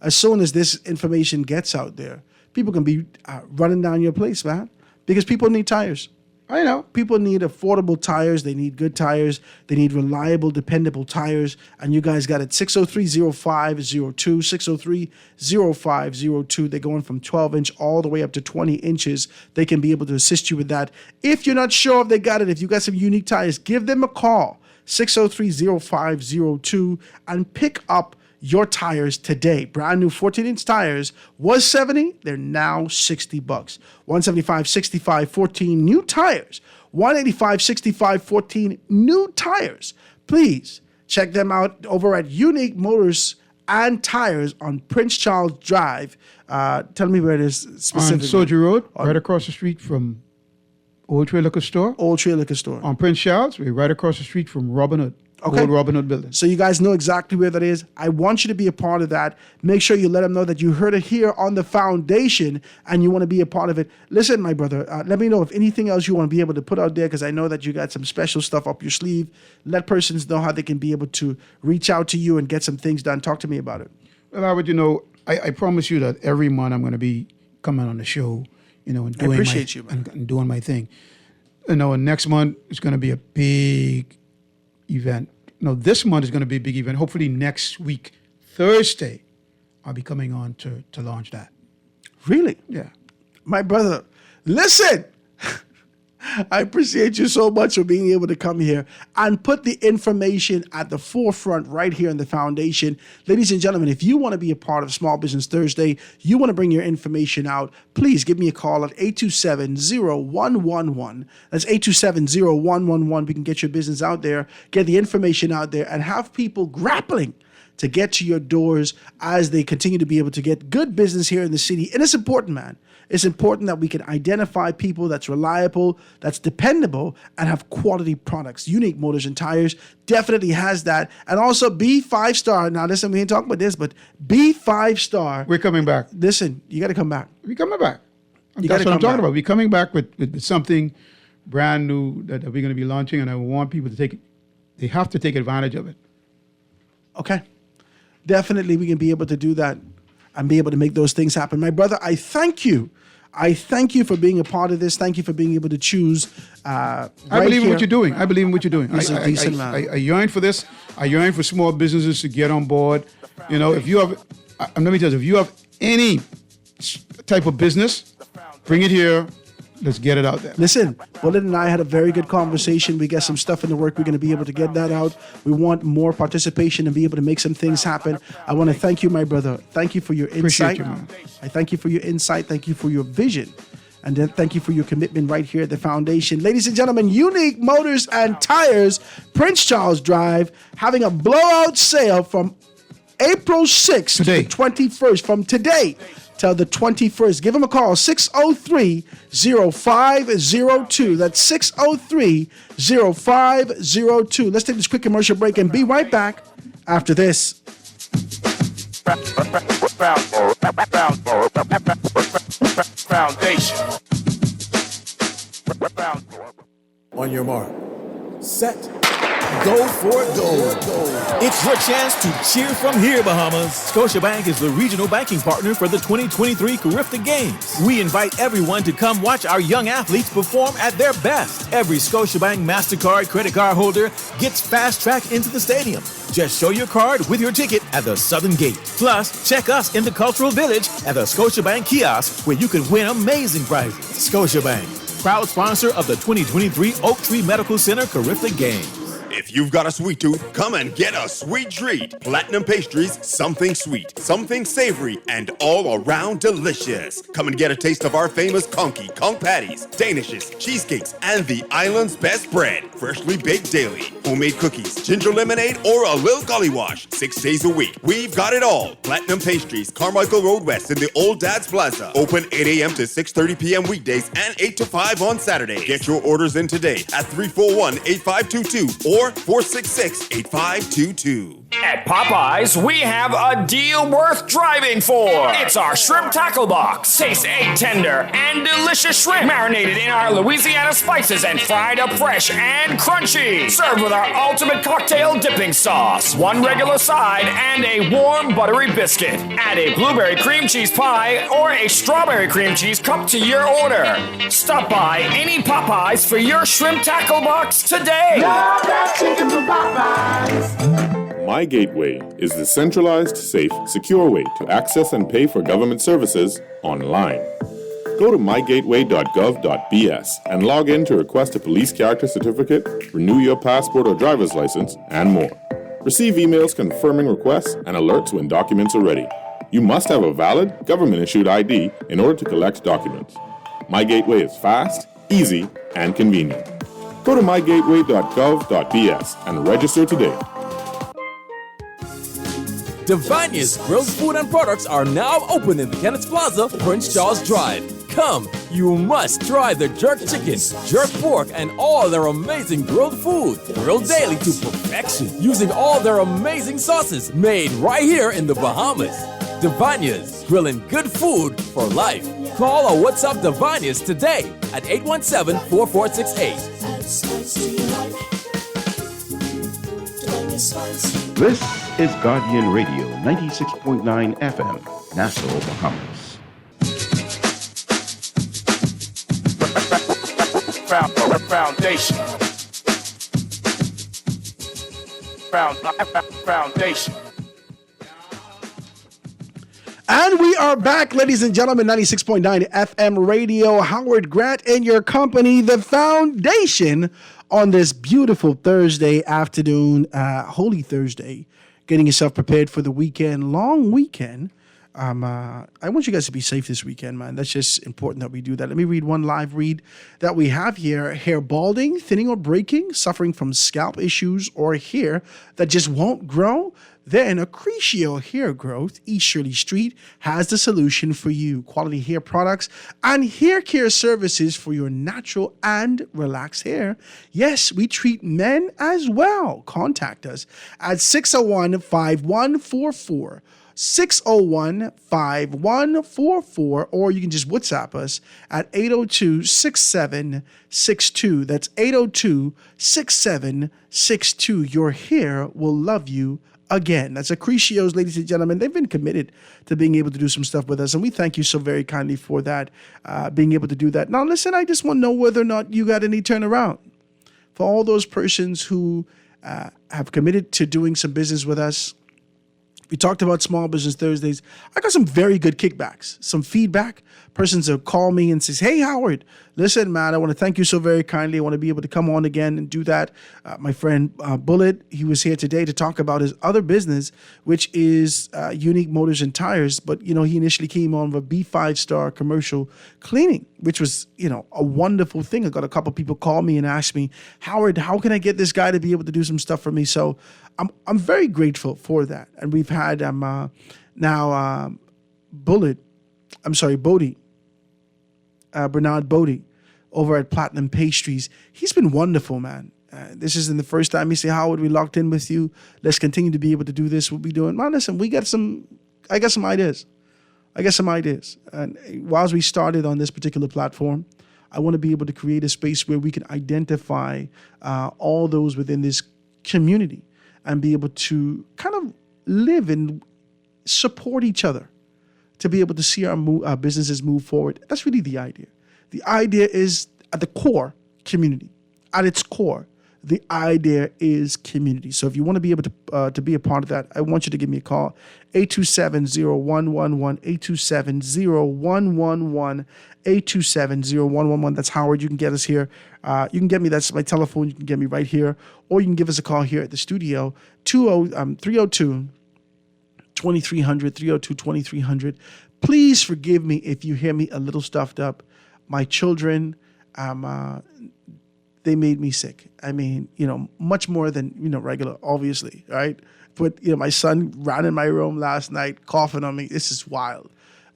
as soon as this information gets out there, people can be running down your place, man, because people need tires. I know. People need affordable tires. They need good tires. They need reliable, dependable tires. And you guys got it. 603-0502, 603-0502. They're going from 12-inch all the way up to 20 inches. They can be able to assist you with that. If you're not sure if they got it, if you got some unique tires, give them a call, 603-0502, and pick up your tires today. Brand new 14-inch tires was $70. They're now $60. 175 65 14 new tires. 185 65 14 new tires. Please check them out over at Unique Motors and Tires on Prince Charles Drive. Tell me where it is specifically. On Soldier Road, right across the street from Old Trail Liquor Store. Old Trail Liquor Store. On Prince Charles, we're right across the street from Robin Hood. Okay. Old Robin Hood building. So you guys know exactly where that is. I want you to be a part of that. Make sure you let them know that you heard it here on the foundation and you want to be a part of it. Listen, my brother, let me know if anything else you want to be able to put out there, because I know that you got some special stuff up your sleeve. Let persons know how they can be able to reach out to you and get some things done. Talk to me about it. Well, Howard, I promise you that every month I'm going to be coming on the show, and doing appreciate you, man. and doing my thing. And next month is going to be a big event. This month is going to be a big event. Hopefully next week, Thursday, I'll be coming on to launch that. Really? Yeah. My brother, listen. I appreciate you so much for being able to come here and put the information at the forefront right here in the foundation. Ladies and gentlemen, if you want to be a part of Small Business Thursday, you want to bring your information out, please give me a call at 827-0111. That's 827-0111. We can get your business out there, get the information out there, and have people grappling to get to your doors as they continue to be able to get good business here in the city. And it's important, man. It's important that we can identify people that's reliable, that's dependable, and have quality products. Unique Motors and Tires definitely has that. And also be 5-star. Now, listen, we ain't talking about this, but be 5-star. We're coming back. Listen, you got to come back. We're coming back. You That's gotta what I'm come talking back. about. We're coming back with something brand new that we're going to be launching, and I want people to take it. They have to take advantage of it. Okay. Definitely we can be able to do that and be able to make those things happen. My brother, I thank you. I thank you for being a part of this. Thank you for being able to choose. I believe in what you're doing. I believe in what you're doing. He's a decent man. I yearn for this. I yearn for small businesses to get on board. If you have, let me tell you, if you have any type of business, bring it here. Let's get it out there. Listen, Bullet and I had a very good conversation. We got some stuff in the work. We're going to be able to get that out. We want more participation and be able to make some things happen. I want to thank you, my brother. Thank you for your insight. Appreciate you, man. I thank you for your insight. Thank you for your vision. And then thank you for your commitment right here at the foundation. Ladies and gentlemen, Unique Motors and Tires, Prince Charles Drive, having a blowout sale from April 6th to the 21st, from today till the 21st. Give them a call, 603-0502. That's 603-0502. Let's take this quick commercial break and be right back after this. Foundation. On your mark. Set. Go for it, gold. It's your chance to cheer from here, Bahamas. Scotiabank is the regional banking partner for the 2023 Carifta Games. We invite everyone to come watch our young athletes perform at their best. Every Scotiabank MasterCard credit card holder gets fast-tracked into the stadium. Just show your card with your ticket at the Southern Gate. Plus, check us in the Cultural Village at the Scotiabank kiosk, where you can win amazing prizes. Scotiabank, proud sponsor of the 2023 Oak Tree Medical Center Carifta Games. If you've got a sweet tooth, come and get a sweet treat. Platinum Pastries, something sweet, something savory, and all around delicious. Come and get a taste of our famous conky, conch patties, danishes, cheesecakes, and the island's best bread. Freshly baked daily, homemade cookies, ginger lemonade, or a little gully wash. 6 days a week. We've got it all. Platinum Pastries, Carmichael Road West in the Old Dad's Plaza. Open 8 a.m. to 6:30 p.m. weekdays and 8 to 5 on Saturdays. Get your orders in today at 341-8522 or 466-8522. At Popeyes, we have a deal worth driving for. It's our shrimp tackle box. Tastes egg tender and delicious shrimp, marinated in our Louisiana spices and fried up fresh and crunchy. Served with our ultimate cocktail dipping sauce, one regular side, and a warm buttery biscuit. Add a blueberry cream cheese pie or a strawberry cream cheese cup to your order. Stop by any Popeyes for your shrimp tackle box today. Love that chicken from Popeyes. My Gateway is the centralized, safe, secure way to access and pay for government services online. Go to mygateway.gov.bs and log in to request a police character certificate, renew your passport or driver's license, and more. Receive emails confirming requests and alerts when documents are ready. You must have a valid, government-issued ID in order to collect documents. My Gateway is fast, easy, and convenient. Go to mygateway.gov.bs and register today. Divania's grilled food and products are now open in the Kenneth Plaza, Prince Charles Drive. come, you must try the jerk chicken, jerk pork, and all their amazing grilled food. Grilled daily to perfection using all their amazing sauces made right here in the Bahamas. Divania's, grilling good food for life. Call or WhatsApp Divania's today at 817-4468. This is Guardian Radio 96.9 FM, Nassau, Bahamas. Foundation. Foundation. And we are back, ladies and gentlemen, 96.9 FM radio. Howard Grant and your company, The Foundation, on this beautiful Thursday afternoon, Holy Thursday, getting yourself prepared for the weekend, long weekend. I want you guys to be safe this weekend, man. That's just important that we do that. Let me read one live read that we have here. Hair balding, thinning or breaking, suffering from scalp issues, or hair that just won't grow? Then Accretio Hair Growth, East Shirley Street, has the solution for you. Quality hair products and hair care services for your natural and relaxed hair. Yes, we treat men as well. Contact us at 601-5144. 601-5144, or you can just WhatsApp us at 802-6762. That's 802-6762. Your hair will love you again. That's Accretio's, ladies and gentlemen. They've been committed to being able to do some stuff with us, and we thank you so very kindly for that, being able to do that. Now, listen, I just want to know whether or not you got any turnaround. For all those persons who have committed to doing some business with us, we talked about Small Business Thursdays. I got some very good kickbacks, some feedback. Persons will call me and says, hey, Howard, listen, man, I want to thank you so very kindly. I want to be able to come on again and do that. My friend Bullet, he was here today to talk about his other business, which is Unique Motors and Tires. But, you know, he initially came on with a B5-star commercial cleaning, which was, you know, a wonderful thing. I got a couple people call me and ask me, Howard, how can I get this guy to be able to do some stuff for me? So I'm very grateful for that. And we've had Bodie, Bernard Bodie over at Platinum Pastries. He's been wonderful, man. This isn't the first time he said, Howard, we locked in with you. Let's continue to be able to do this. We'll be doing, man, listen, I got some ideas. And whilst we started on this particular platform, I want to be able to create a space where we can identify all those within this community and be able to kind of live and support each other to be able to see our businesses move forward. That's really the idea. The idea is at the core, community. At its core, the idea is community. So if you want to be able to be a part of that, I want you to give me a call, 827-0111, 827-0111, 827-0111. That's Howard. You can get us here. You can get me. That's my telephone. You can get me right here. Or you can give us a call here at the studio, 302-2300, 302-2300. Please forgive me if you hear me a little stuffed up. My children, they made me sick. I mean, you know, much more than, you know, regular, obviously, right? But, you know, my son ran in my room last night coughing on me. This is wild.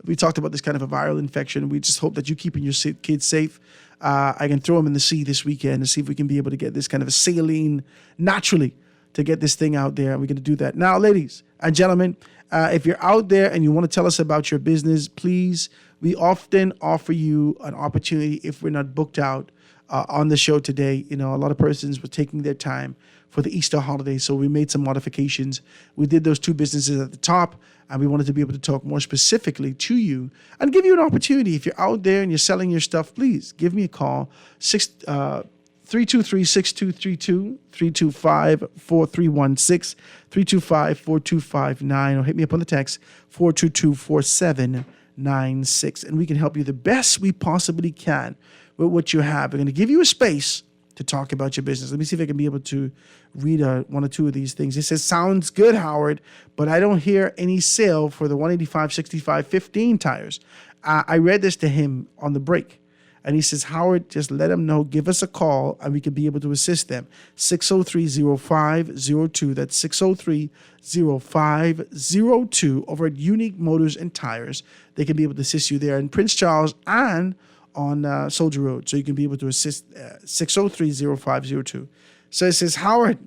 We talked about this kind of a viral infection. We just hope that you're keeping your kids safe. I can throw them in the sea this weekend and see if we can be able to get this kind of a saline naturally to get this thing out there. And we're going to do that. Now, ladies and gentlemen, if you're out there and you want to tell us about your business, please, we often offer you an opportunity if we're not booked out on the show today. You know, a lot of persons were taking their time for the Easter holiday, so we made some modifications. We did those two businesses at the top, and we wanted to be able to talk more specifically to you and give you an opportunity. If you're out there and you're selling your stuff, please give me a call, 323-6232, 325-4316, 325-4259, or hit me up on the text, 422-4796, and we can help you the best we possibly can with what you have. We're going to give you a space to talk about your business. Let me see if I can be able to read one or two of these things. It says, sounds good, Howard, but I don't hear any sale for the 185/65/15 tires. I read this to him on the break, And he says, Howard, just let them know, give us a call, and we can be able to assist them. 603-0502. That's 603-0502 over at Unique Motors and Tires. They can be able to assist you there in Prince Charles and on Soldier Road. So you can be able to assist 603-0502. So it says, Howard,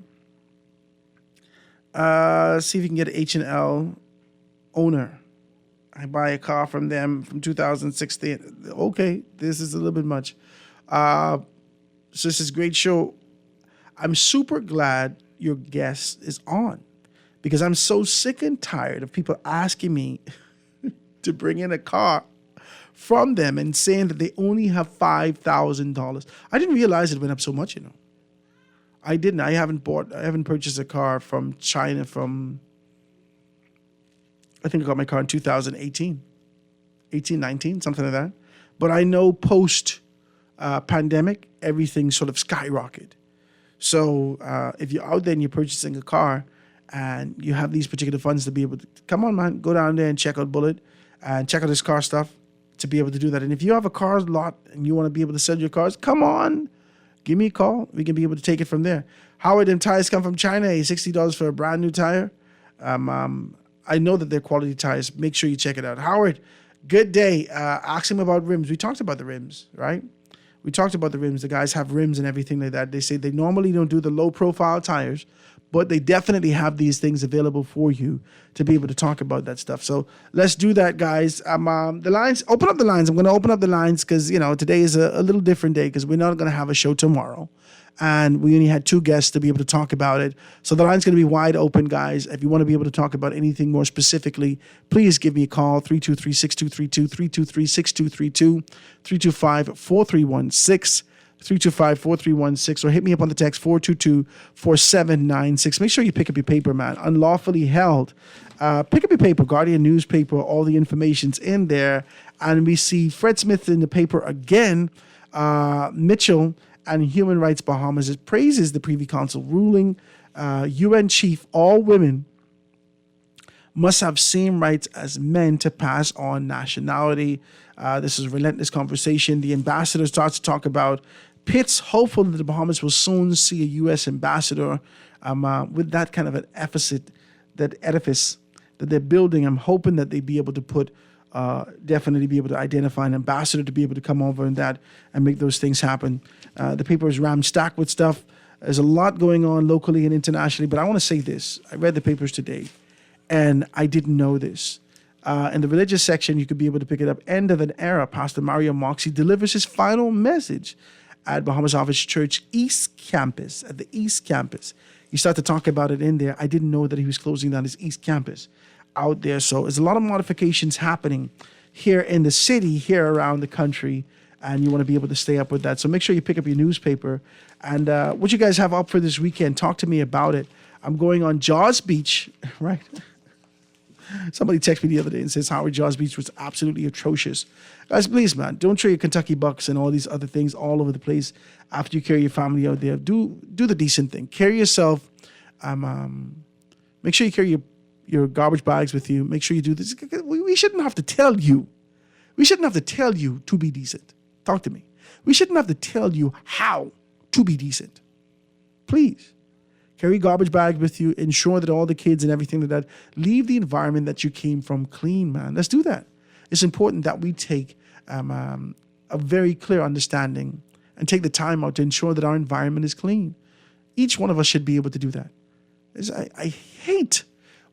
see if you can get an H&L owner. I buy a car from them from 2016. Okay, this is a little bit much. So this is a great show. I'm super glad your guest is on because I'm so sick and tired of people asking me to bring in a car from them and saying that they only have $5,000. I didn't realize it went up so much, you know. I didn't. I haven't purchased a car from China I think I got my car in 2018, 19, something like that. But I know post pandemic, everything sort of skyrocketed. So if you're out there and you're purchasing a car and you have these particular funds to be able to, come on, man, go down there and check out Bullet and check out his car stuff to be able to do that. And if you have a car lot and you want to be able to sell your cars, come on, give me a call. We can be able to take it from there. Howard, them tires come from China, $60 for a brand new tire. I know that they're quality tires. Make sure you check it out. Howard, good day. Ask him about rims. We talked about the rims, right? We talked about the rims. The guys have rims and everything like that. They say they normally don't do the low-profile tires, but they definitely have these things available for you to be able to talk about that stuff. So let's do that, guys. The lines, open up the lines. I'm going to open up the lines because, you know, today is a little different day because we're not going to have a show tomorrow. And we only had 2 guests to be able to talk about it. So the line's going to be wide open, guys. If you want to be able to talk about anything more specifically, please give me a call, 323-6232, 323-6232, 325-4316, 325-4316, or hit me up on the text 422-4796. Make sure you pick up your paper, man. Unlawfully held. Pick up your paper, Guardian newspaper, all the information's in there. And we see Fred Smith in the paper again. Mitchell and Human Rights Bahamas praises the Privy Council ruling. UN chief, all women must have same rights as men to pass on nationality. This is a relentless conversation. The ambassador starts to talk about Pitt's hopeful that the Bahamas will soon see a U.S. ambassador with that kind of an edifice that they're building. I'm hoping that they be able to put definitely be able to identify an ambassador to be able to come over and make those things happen. The paper is rammed with stuff. There's a lot going on locally and internationally, but I want to say this. I read the papers today, and I didn't know this. In the religious section, you could be able to pick it up. End of an era. Pastor Mario Moxie delivers his final message at Bahamas Office Church East Campus, at the East Campus. You start to talk about it in there. I didn't know that he was closing down his East Campus out there. So there's a lot of modifications happening here in the city, here around the country, and you want to be able to stay up with that. So make sure you pick up your newspaper. And what you guys have up for this weekend, talk to me about it. I'm going on Jaws Beach, right? Somebody texted me the other day and says Howard, Jaws Beach was absolutely atrocious. Guys, please, man, don't throw your Kentucky Bucks and all these other things all over the place after you carry your family out there. Do the decent thing. Carry yourself. Make sure you carry your garbage bags with you. Make sure you do this. We shouldn't have to tell you. We shouldn't have to tell you to be decent. Talk to me. We shouldn't have to tell you how to be decent. Please. Carry garbage bags with you. Ensure that all the kids and everything like that leave the environment that you came from clean, man. Let's do that. It's important that we take a very clear understanding and take the time out to ensure that our environment is clean. Each one of us should be able to do that. I hate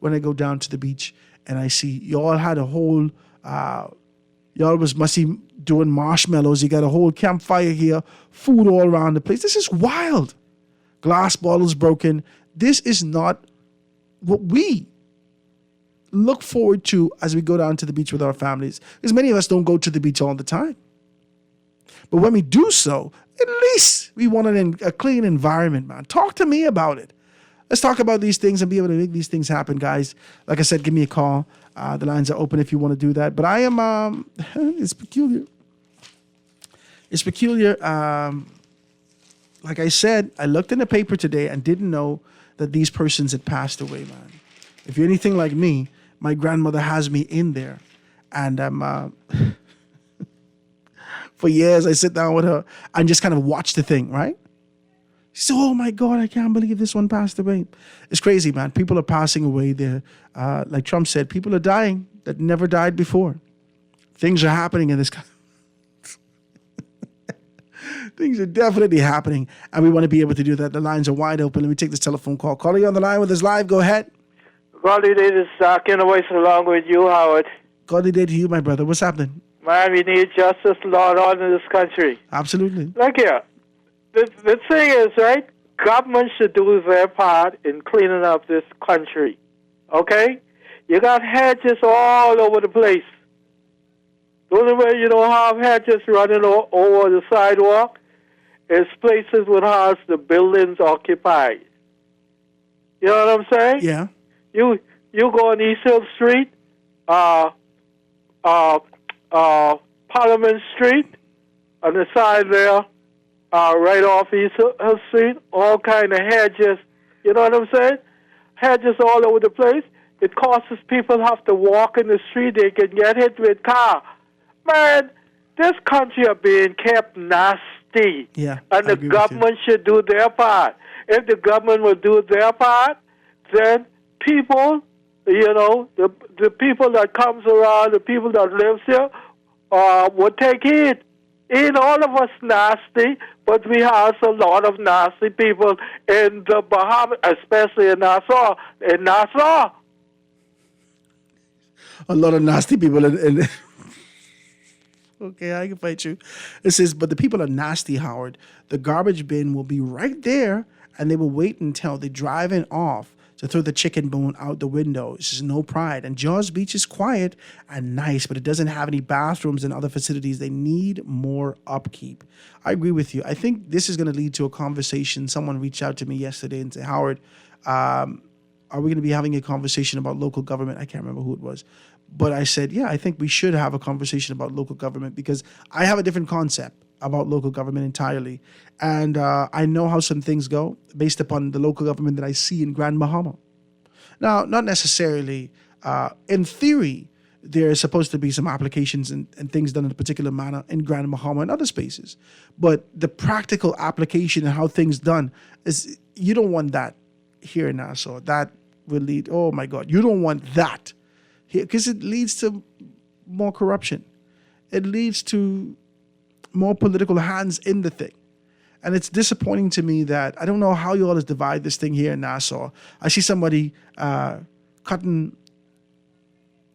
when I go down to the beach and I see y'all had a whole, y'all must be doing marshmallows. You got a whole campfire here, food all around the place. This is wild. Glass bottles broken. This is not what we look forward to as we go down to the beach with our families. Because many of us don't go to the beach all the time. But when we do so, at least we want a clean environment, man. Talk to me about it. Let's talk about these things and be able to make these things happen, guys. Like I said, give me a call. The lines are open if you want to do that. But I am, it's peculiar. It's peculiar. Like I said, I looked in the paper today and didn't know that these persons had passed away, man. If you're anything like me, my grandmother has me in there. And For years, I sit down with her and just kind of watch the thing, right? She said, oh my God, I can't believe this one passed away. It's crazy, man. People are passing away there. Like Trump said, people are dying that never died before. Things are happening in this country. Things are definitely happening, and we want to be able to do that. The lines are wide open. Let me take this telephone call. Caller, you on the line with us live. Go ahead. Godly day to Ken Voice along with you, Howard. Godly day to you, my brother. What's happening? Man, we need justice, law, and order in this country. Absolutely. Look here. The thing is, right, government should do their part in cleaning up this country. Okay? You got hedges all over the place. The only way you don't have hedges running over the sidewalk is places would have the buildings occupied. You know what I'm saying? Yeah. You go on East Hill Street, Parliament Street, on the side there, right off East Hill Street, all kind of hedges. You know what I'm saying? Hedges all over the place. It causes people have to walk in the street. They can get hit with car. Man, this country are being kept nasty. Yeah, and the government should do their part. If the government will do their part, then people, you know, the people that comes around, the people that lives here, will take heed. Ain't all of us nasty, but we have a lot of nasty people in the Bahamas, especially in Nassau. A lot of nasty people in Okay, I can fight you. It says, but the people are nasty, Howard. The garbage bin will be right there, and they will wait until they're driving off to throw the chicken bone out the window. It's just no pride. And Jaws Beach is quiet and nice, but it doesn't have any bathrooms and other facilities. They need more upkeep. I agree with you. I think this is going to lead to a conversation. Someone reached out to me yesterday and said, Howard, are we going to be having a conversation about local government? I can't remember who it was. But I said, yeah, I think we should have a conversation about local government because I have a different concept about local government entirely. And I know how some things go based upon the local government that I see in Grand Bahama. Now, not necessarily, in theory, there is supposed to be some applications and things done in a particular manner in Grand Bahama and other spaces. But the practical application and how things done is, you don't want that here in Nassau. That will lead, oh my God, you don't want that here because it leads to more corruption. It leads to more political hands in the thing. And it's disappointing to me that I don't know how you all divide this thing here in Nassau. I see somebody cutting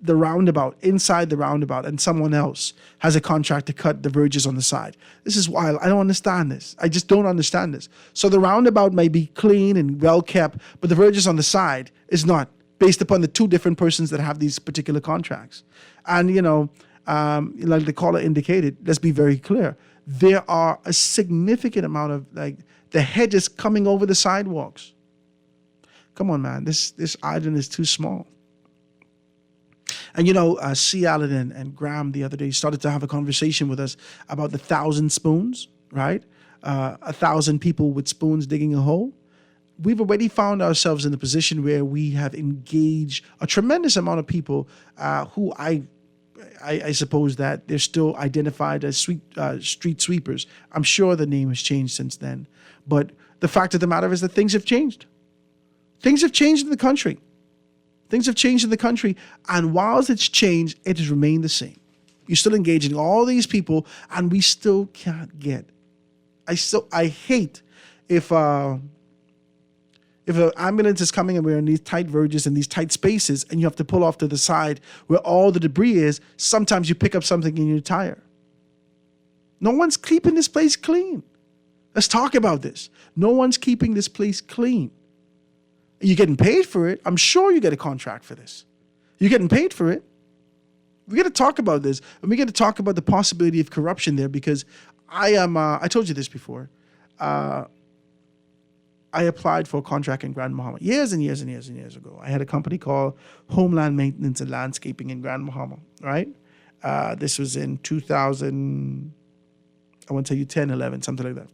the roundabout, inside the roundabout, and someone else has a contract to cut the verges on the side. This is wild. I don't understand this. I just don't understand this. So the roundabout may be clean and well kept, but the verges on the side is not, based upon the two different persons that have these particular contracts. And, you know, like the caller indicated, let's be very clear. There are a significant amount of, like, the hedges coming over the sidewalks. Come on, man. This island is too small. And, you know, C. Allen and Graham the other day started to have a conversation with us about the 1,000 spoons, right? 1,000 people with spoons digging a hole. We've already found ourselves in a position where we have engaged a tremendous amount of people who I suppose that they're still identified as street sweepers. I'm sure the name has changed since then. But the fact of the matter is that things have changed. Things have changed in the country. Things have changed in the country. And whilst it's changed, it has remained the same. You're still engaging all these people, and we still can't get. I hate if an ambulance is coming and we're in these tight verges and these tight spaces and you have to pull off to the side where all the debris is, sometimes you pick up something in your tire. No one's keeping this place clean. Let's talk about this. No one's keeping this place clean. You're getting paid for it. I'm sure you get a contract for this. You're getting paid for it. We got to talk about this, and we got to talk about the possibility of corruption there because I told you this before. I applied for a contract in Grand Bahama years and years and years and years ago. I had a company called Homeland Maintenance and Landscaping in Grand Bahama, right? This was in 2000, I want to tell you 10, 11, something like that.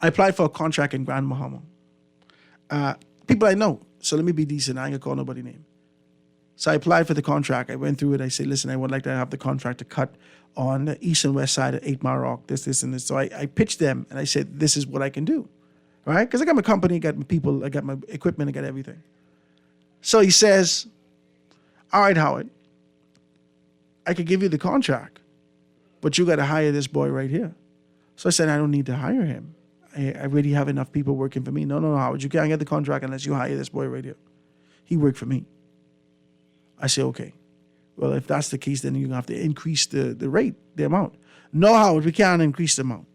I applied for a contract in Grand Bahama. People I know, so let me be decent. I ain't gonna call nobody name. So I applied for the contract. I went through it. I said, listen, I would like to have the contract to cut on the east and west side of 8 Mile Rock, this, and this. So I pitched them, and I said, this is what I can do, right? Because I got my company, I got my people, I got my equipment, I got everything. So he says, all right, Howard, I could give you the contract, but you got to hire this boy right here. So I said, I don't need to hire him. I already have enough people working for me. No, Howard, you can't get the contract unless you hire this boy right here. He worked for me. I said, okay. Well, if that's the case, then you're going to have to increase the rate, the amount. No, Howard, we can't increase the amount.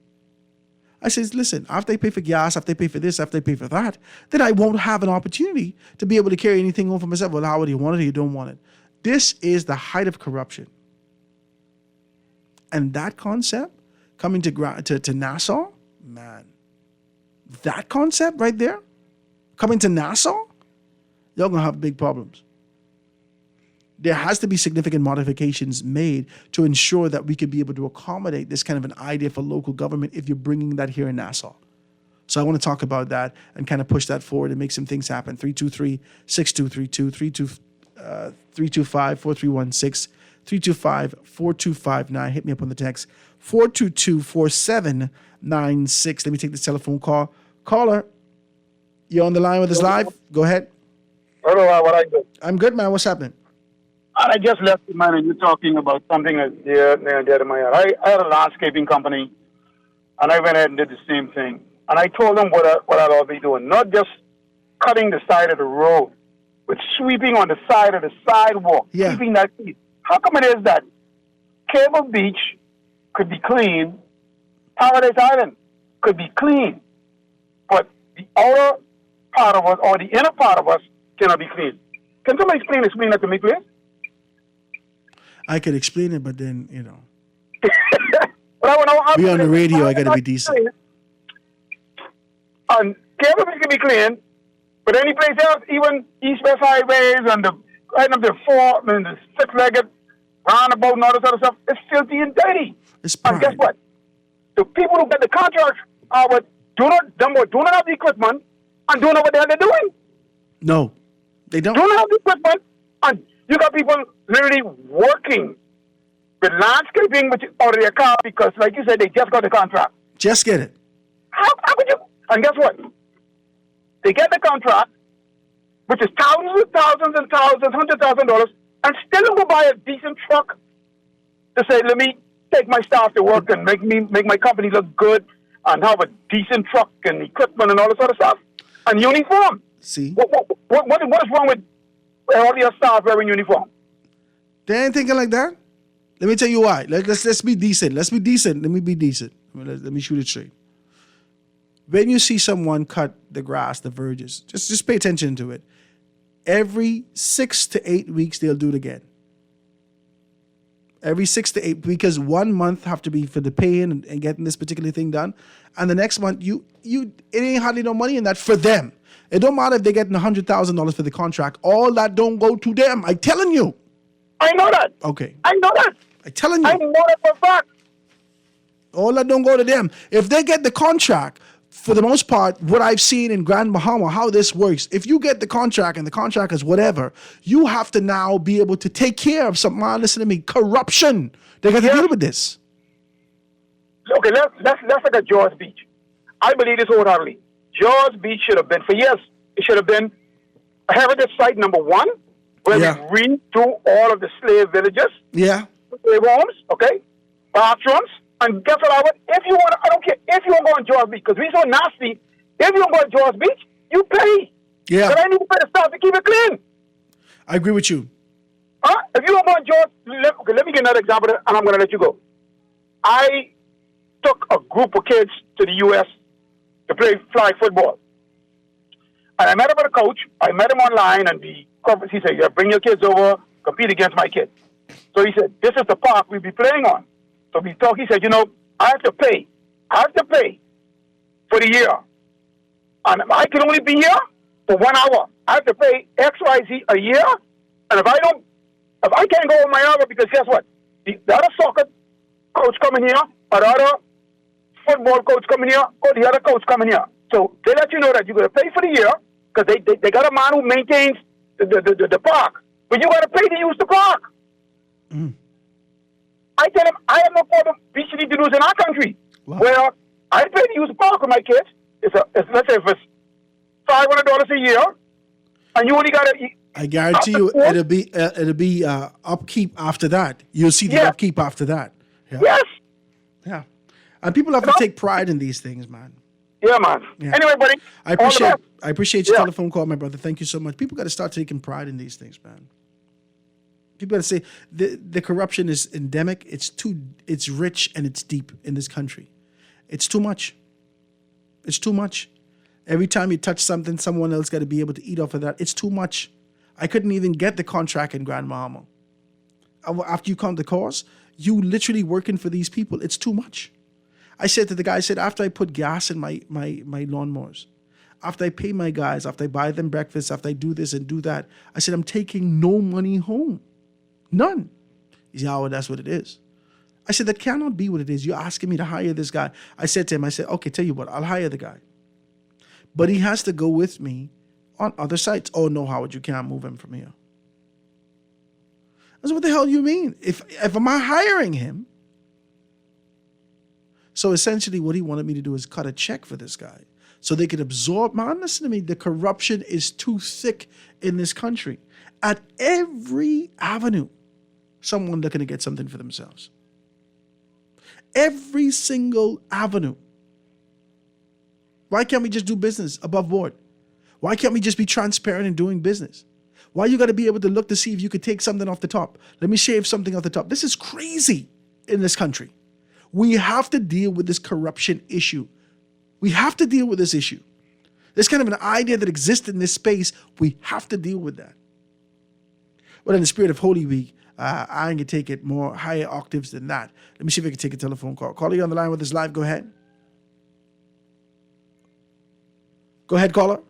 I said, listen, after I pay for gas, after I pay for this, after I pay for that, then I won't have an opportunity to be able to carry anything home for myself. Well, Howard, you want it or you don't want it. This is the height of corruption. And that concept, coming to Nassau, man, that concept right there, coming to Nassau, you're going to have big problems. There has to be significant modifications made to ensure that we could be able to accommodate this kind of an idea for local government if you're bringing that here in Nassau. So I want to talk about that and kind of push that forward and make some things happen. 323-6232, 325-4316, 325-4259. Hit me up on the text. 422-4796. Let me take this telephone call. Caller, you're on the line with us live. Go ahead. Hello, what I do? I'm good, man. What's happening? And I just left the man and you're talking about something that's near to my heart. I had a landscaping company, and I went ahead and did the same thing. And I told them what I'd all be doing, not just cutting the side of the road, but sweeping on the side of the sidewalk, sweeping that piece. How come it is that Cable Beach could be clean, Paradise Island could be clean, but the outer part of us or the inner part of us cannot be clean? Can somebody explain that to me, please? I could explain it, but then, we on the radio, I got to be decent. And Cable Beach can be clean, but any place else, even east-west highways and the six-legged roundabout and all this other stuff, it's filthy and dirty. And guess what? The people who get the contracts do not have the equipment and don't know what the hell they're doing. No, they don't. Don't have the equipment, and you got people literally working with landscaping out of their car because, like you said, they just got the contract. Just get it. How could you? And guess what? They get the contract, which is thousands and thousands, $100,000, and still don't go buy a decent truck to say, let me take my staff to work and make my company look good and have a decent truck and equipment and all this other stuff and uniform. See? What is wrong with all your staff wearing uniform? They ain't thinking like that. Let me tell you why. Let's be decent. Let's be decent. Let me be decent. Let me shoot it straight. When you see someone cut the grass, the verges, just pay attention to it. Every 6 to 8 weeks, they'll do it again. Every 6 to 8, because 1 month have to be for the paying and getting this particular thing done. And the next month, it ain't hardly no money in that for them. It don't matter if they're getting $100,000 for the contract. All that don't go to them. I'm telling you. I know that. Okay. I know that. I'm telling you. I know that for a fact. All that don't go to them. If they get the contract, for the most part, what I've seen in Grand Bahama, how this works, if you get the contract and the contract is whatever, you have to now be able to take care of some, listen to me, corruption. They got to deal with this. Okay, let's look at Jaws Beach. I believe this wholeheartedly. Jaws Beach should have been, for years, it should have been a heritage site number 1, where we redo all of the slave villages, slave homes, okay, bathrooms, and guess what, if you want, I don't care if you want to go on Jaws Beach, because we're so nasty, if you want to go on Jaws Beach, you pay. Yeah. But I need to pay the staff to keep it clean. I agree with you. If you don't go on Jaws, let me give another example, and I'm going to let you go. I took a group of kids to the U.S. to play flag football. And I met up with a coach. I met him online, and he said, yeah, bring your kids over, compete against my kids. So he said, this is the park we'll be playing on. So we talked, he said, I have to pay for the year. And I can only be here for 1 hour. I have to pay XYZ a year. And if I can't go over my hour, because guess what? The other soccer coach coming here, or the other football coach coming here, or the other coach coming here. So they let you know that you're going to pay for the year, because they got a man who maintains the park. but you got to pay to use the park. I tell them I have no problem. We should need to do this in our country, where I pay to use the park with my kids. It's let's say if it's $500 a year, and you only got to. I guarantee you, it'll be upkeep after that. You'll see the upkeep after that. Yeah. Yes. Yeah. And people have to take pride in these things, man. Yeah, man. Yeah. Anyway, buddy. I appreciate your telephone call, my brother. Thank you so much. People got to start taking pride in these things, man. People got to say the corruption is endemic. It's rich and it's deep in this country. It's too much. It's too much. Every time you touch something, someone else got to be able to eat off of that. It's too much. I couldn't even get the contract in Grand Bahama. After you count the cost, you literally working for these people. It's too much. I said to the guy, after I put gas in my lawnmowers, after I pay my guys, after I buy them breakfast, after I do this and do that, I said, I'm taking no money home. None. He said, oh, that's what it is. I said, that cannot be what it is. You're asking me to hire this guy. I said to him, okay, tell you what, I'll hire the guy. But he has to go with me on other sites. Oh, no, Howard, you can't move him from here. I said, what the hell do you mean? If am I hiring him? So essentially what he wanted me to do is cut a check for this guy so they could absorb. Man, listen to me. The corruption is too thick in this country. At every avenue, someone looking to get something for themselves. Every single avenue. Why can't we just do business above board? Why can't we just be transparent in doing business? Why you got to be able to look to see if you could take something off the top? Let me shave something off the top. This is crazy in this country. We have to deal with this corruption issue. We have to deal with this issue. There's kind of an idea that exists in this space. We have to deal with that. Well, in the spirit of Holy Week, I ain't going to take it more higher octaves than that. Let me see if I can take a telephone call. Caller, you on the line with us live. Go ahead. Go ahead, caller.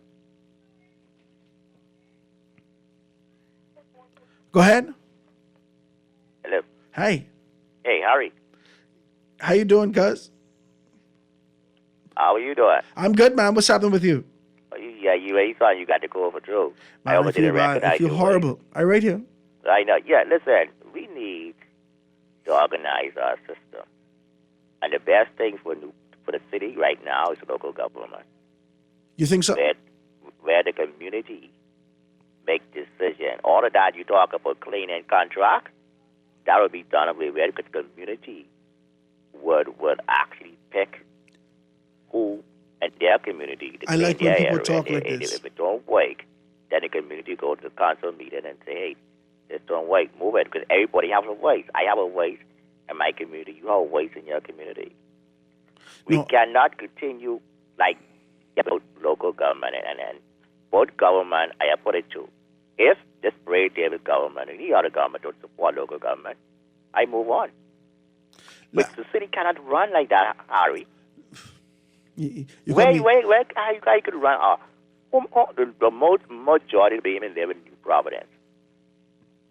Go ahead. Hello. Hey. Hey, Harry. How you doing, cuz? How are you doing? I'm good, man. What's happening with you? Yeah, you thought you got to go for Drew. Man, I feel horrible. I right here. I know. Yeah, listen, we need to organize our system. And the best thing for the city right now is local government. You think so? Where the community make decision. All of that you talk about cleaning contract, that would be done away with because the community would actually pick who in their community to I like when people talk like this. If it don't work, then the community go to the council meeting and say, hey, this don't work, move it. Because everybody has a voice. I have a voice in my community. You have a voice in your community. We cannot continue like local government and both government, I put it to. If this Ray Davis government and any other government don't support local government, I move on. But the city cannot run like that, Harry. Where you could run? The majority of the women live in New Providence.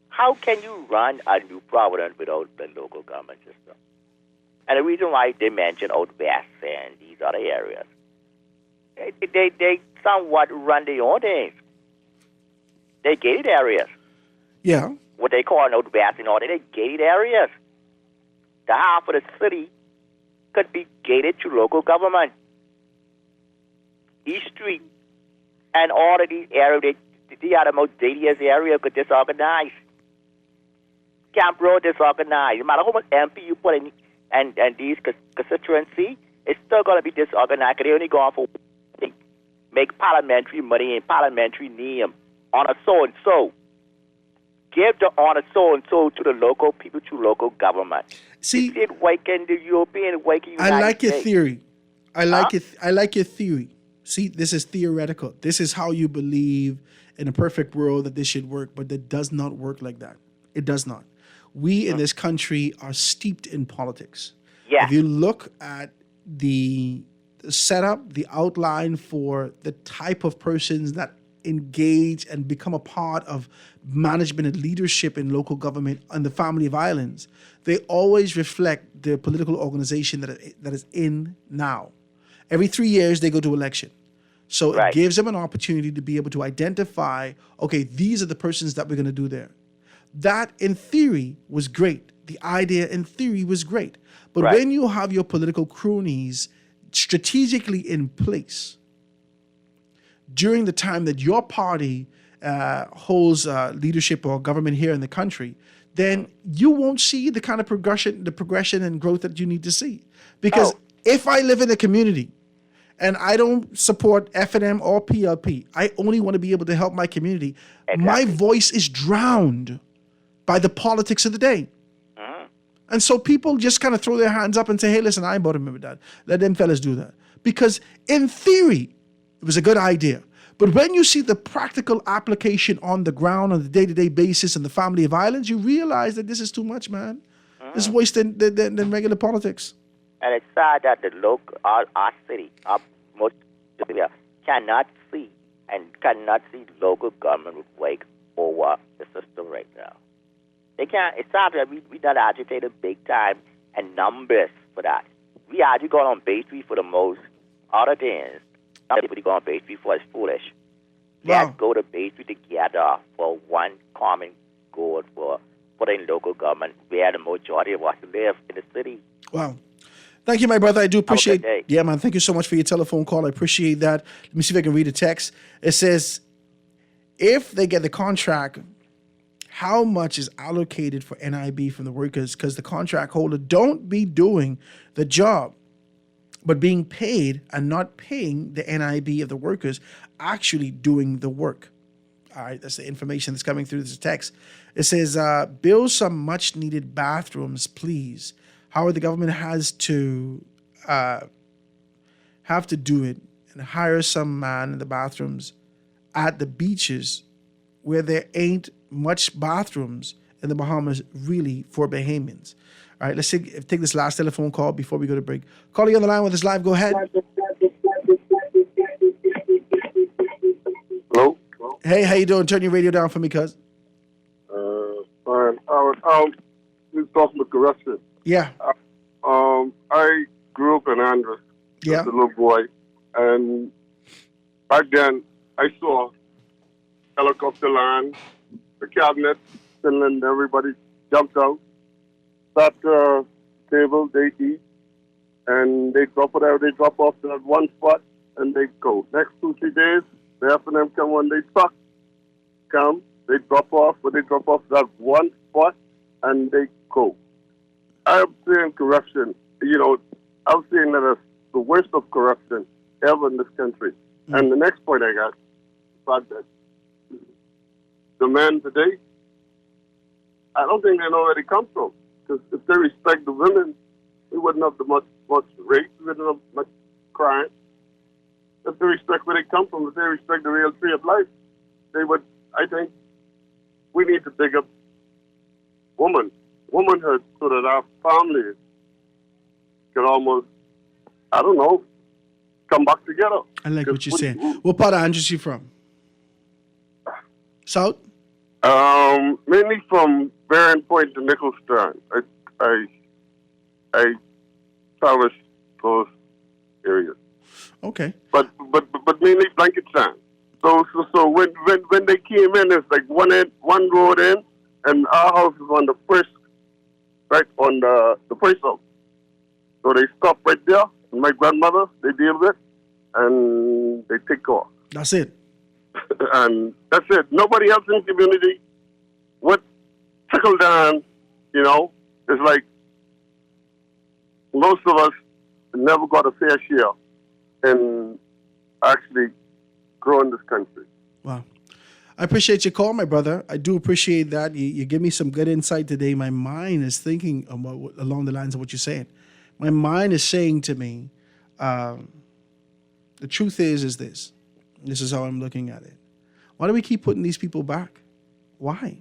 How can you run a New Providence without the local government system? And the reason why they mention out west and these other areas, they somewhat run their own things. They gated areas. Yeah. What they call out west and all that, they gated areas. The half of the city could be gated to local government. East Street and all of these areas, they are the most dangerous area because disorganized. Camp Road disorganized. No matter how much MP you put in and these constituency, it's still going to be disorganized because they only go for make parliamentary money and parliamentary name on a so-and-so. Give the honor so-and-so to the local people, to local government. See, it working the European working United I like your States. theory. I like your theory. See, this is theoretical. This is how you believe in a perfect world that this should work, but that does not work like that. It does not. We in this country are steeped in politics. Yeah. If you look at the setup, the outline for the type of persons that engage and become a part of management and leadership in local government on the Family of Islands, they always reflect the political organization that is in now. Every 3 years, they go to election. So it gives them an opportunity to be able to identify, okay, these are the persons that we're going to do there. that in theory was great. The idea in theory was great. But Right. when you have your political cronies strategically in place during the time that your party holds leadership or government here in the country, then you won't see the kind of progression and growth that you need to see. Because if I live in a community and I don't support F&M or PLP, I only want to be able to help my community. My voice is drowned by the politics of the day. And so people just kind of throw their hands up and say, hey, listen, I ain't bothering with that. Let them fellas do that. Because in theory, it was a good idea. But when you see the practical application on the ground on the day-to-day basis in the family of violence, you realize that this is too much, man. This is worse than regular politics. And it's sad that the local, our city, most area cannot see local government wake over the system right now. They can't. It's sad that we not agitated big time and numbers for that. We actually go on Bay Street for the most other things. Everybody go on Bay Street for is foolish. Let's go to Bay Street together for one common goal for the local government where the majority of us live in the city. Wow. Thank you, my brother. I do appreciate day. Yeah, man. Thank you so much for your telephone call. I appreciate that. Let me see if I can read a text. It says, if they get the contract, how much is allocated for NIB from the workers? Because the contract holder don't be doing the job, but being paid and not paying the NIB of the workers actually doing the work. All right, that's the information that's coming through this text. It says, build some much needed bathrooms, please. Howard, the government has to do it and hire some man in the bathrooms at the beaches where there ain't much bathrooms in the Bahamas really for Bahamians. All right, let's take this last telephone call before we go to break. Calling on the line with us live. Go ahead. Hello? Hey, how you doing? Turn your radio down for me, cuz. Fine. We're talking about corruption. Yeah. I grew up in Andros as a little boy, and back then I saw helicopter land, the cabinet, Finland, everybody jumped out, sat table, they eat, and they drop it out. They drop off to that one spot, and they go. Next 2-3 days, the F&M come when they truck come, they drop off, but they drop off that one spot, and they go. I'm saying corruption, I'm saying that it's the worst of corruption ever in this country. And the next point I got, the fact that the men today, I don't think they know where they come from. Because if they respect the women, we wouldn't have much rape, we wouldn't have much crime. If they respect where they come from, if they respect the real tree of life, they would, I think, we need to big up womanhood so that our families can almost, I don't know, come back together. I like what you're saying. What part of Andros you from? South? Mainly from Barron Point to Nicholstown. I traverse those areas. Okay. But mainly Blanket Sand. So when they came in, it's like one road in, and our house is on the first, right on the first house. So they stop right there. And my grandmother, they deal with, and they take off. That's it. And that's it. Nobody else in the community would trickle down, It's like most of us never got a fair share in actually growing this country. Wow. I appreciate your call, my brother. I do appreciate that. You give me some good insight today. My mind is thinking along the lines of what you're saying. My mind is saying to me, the truth is this. This is how I'm looking at it. Why do we keep putting these people back? Why?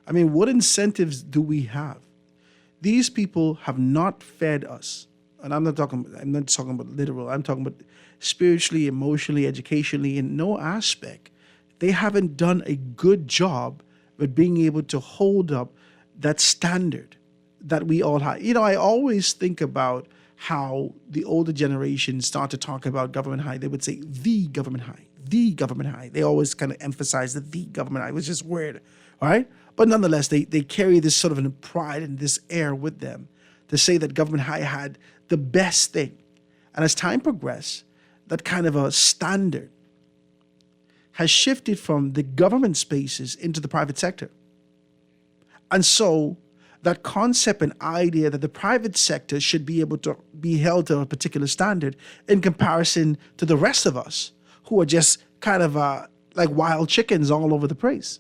I mean, what incentives do we have? These people have not fed us. And I'm not talking about literal. I'm talking about spiritually, emotionally, educationally, in no aspect. They haven't done a good job with being able to hold up that standard that we all have. I always think about how the older generation start to talk about government high. They would say the government high, the government high. They always kind of emphasize the government high, which is weird, all right? But nonetheless, they carry this sort of a pride and this air with them to say that Government High had the best thing. And as time progressed, that kind of a standard has shifted from the government spaces into the private sector. And so that concept and idea that the private sector should be able to be held to a particular standard in comparison to the rest of us who are just kind of like wild chickens all over the place.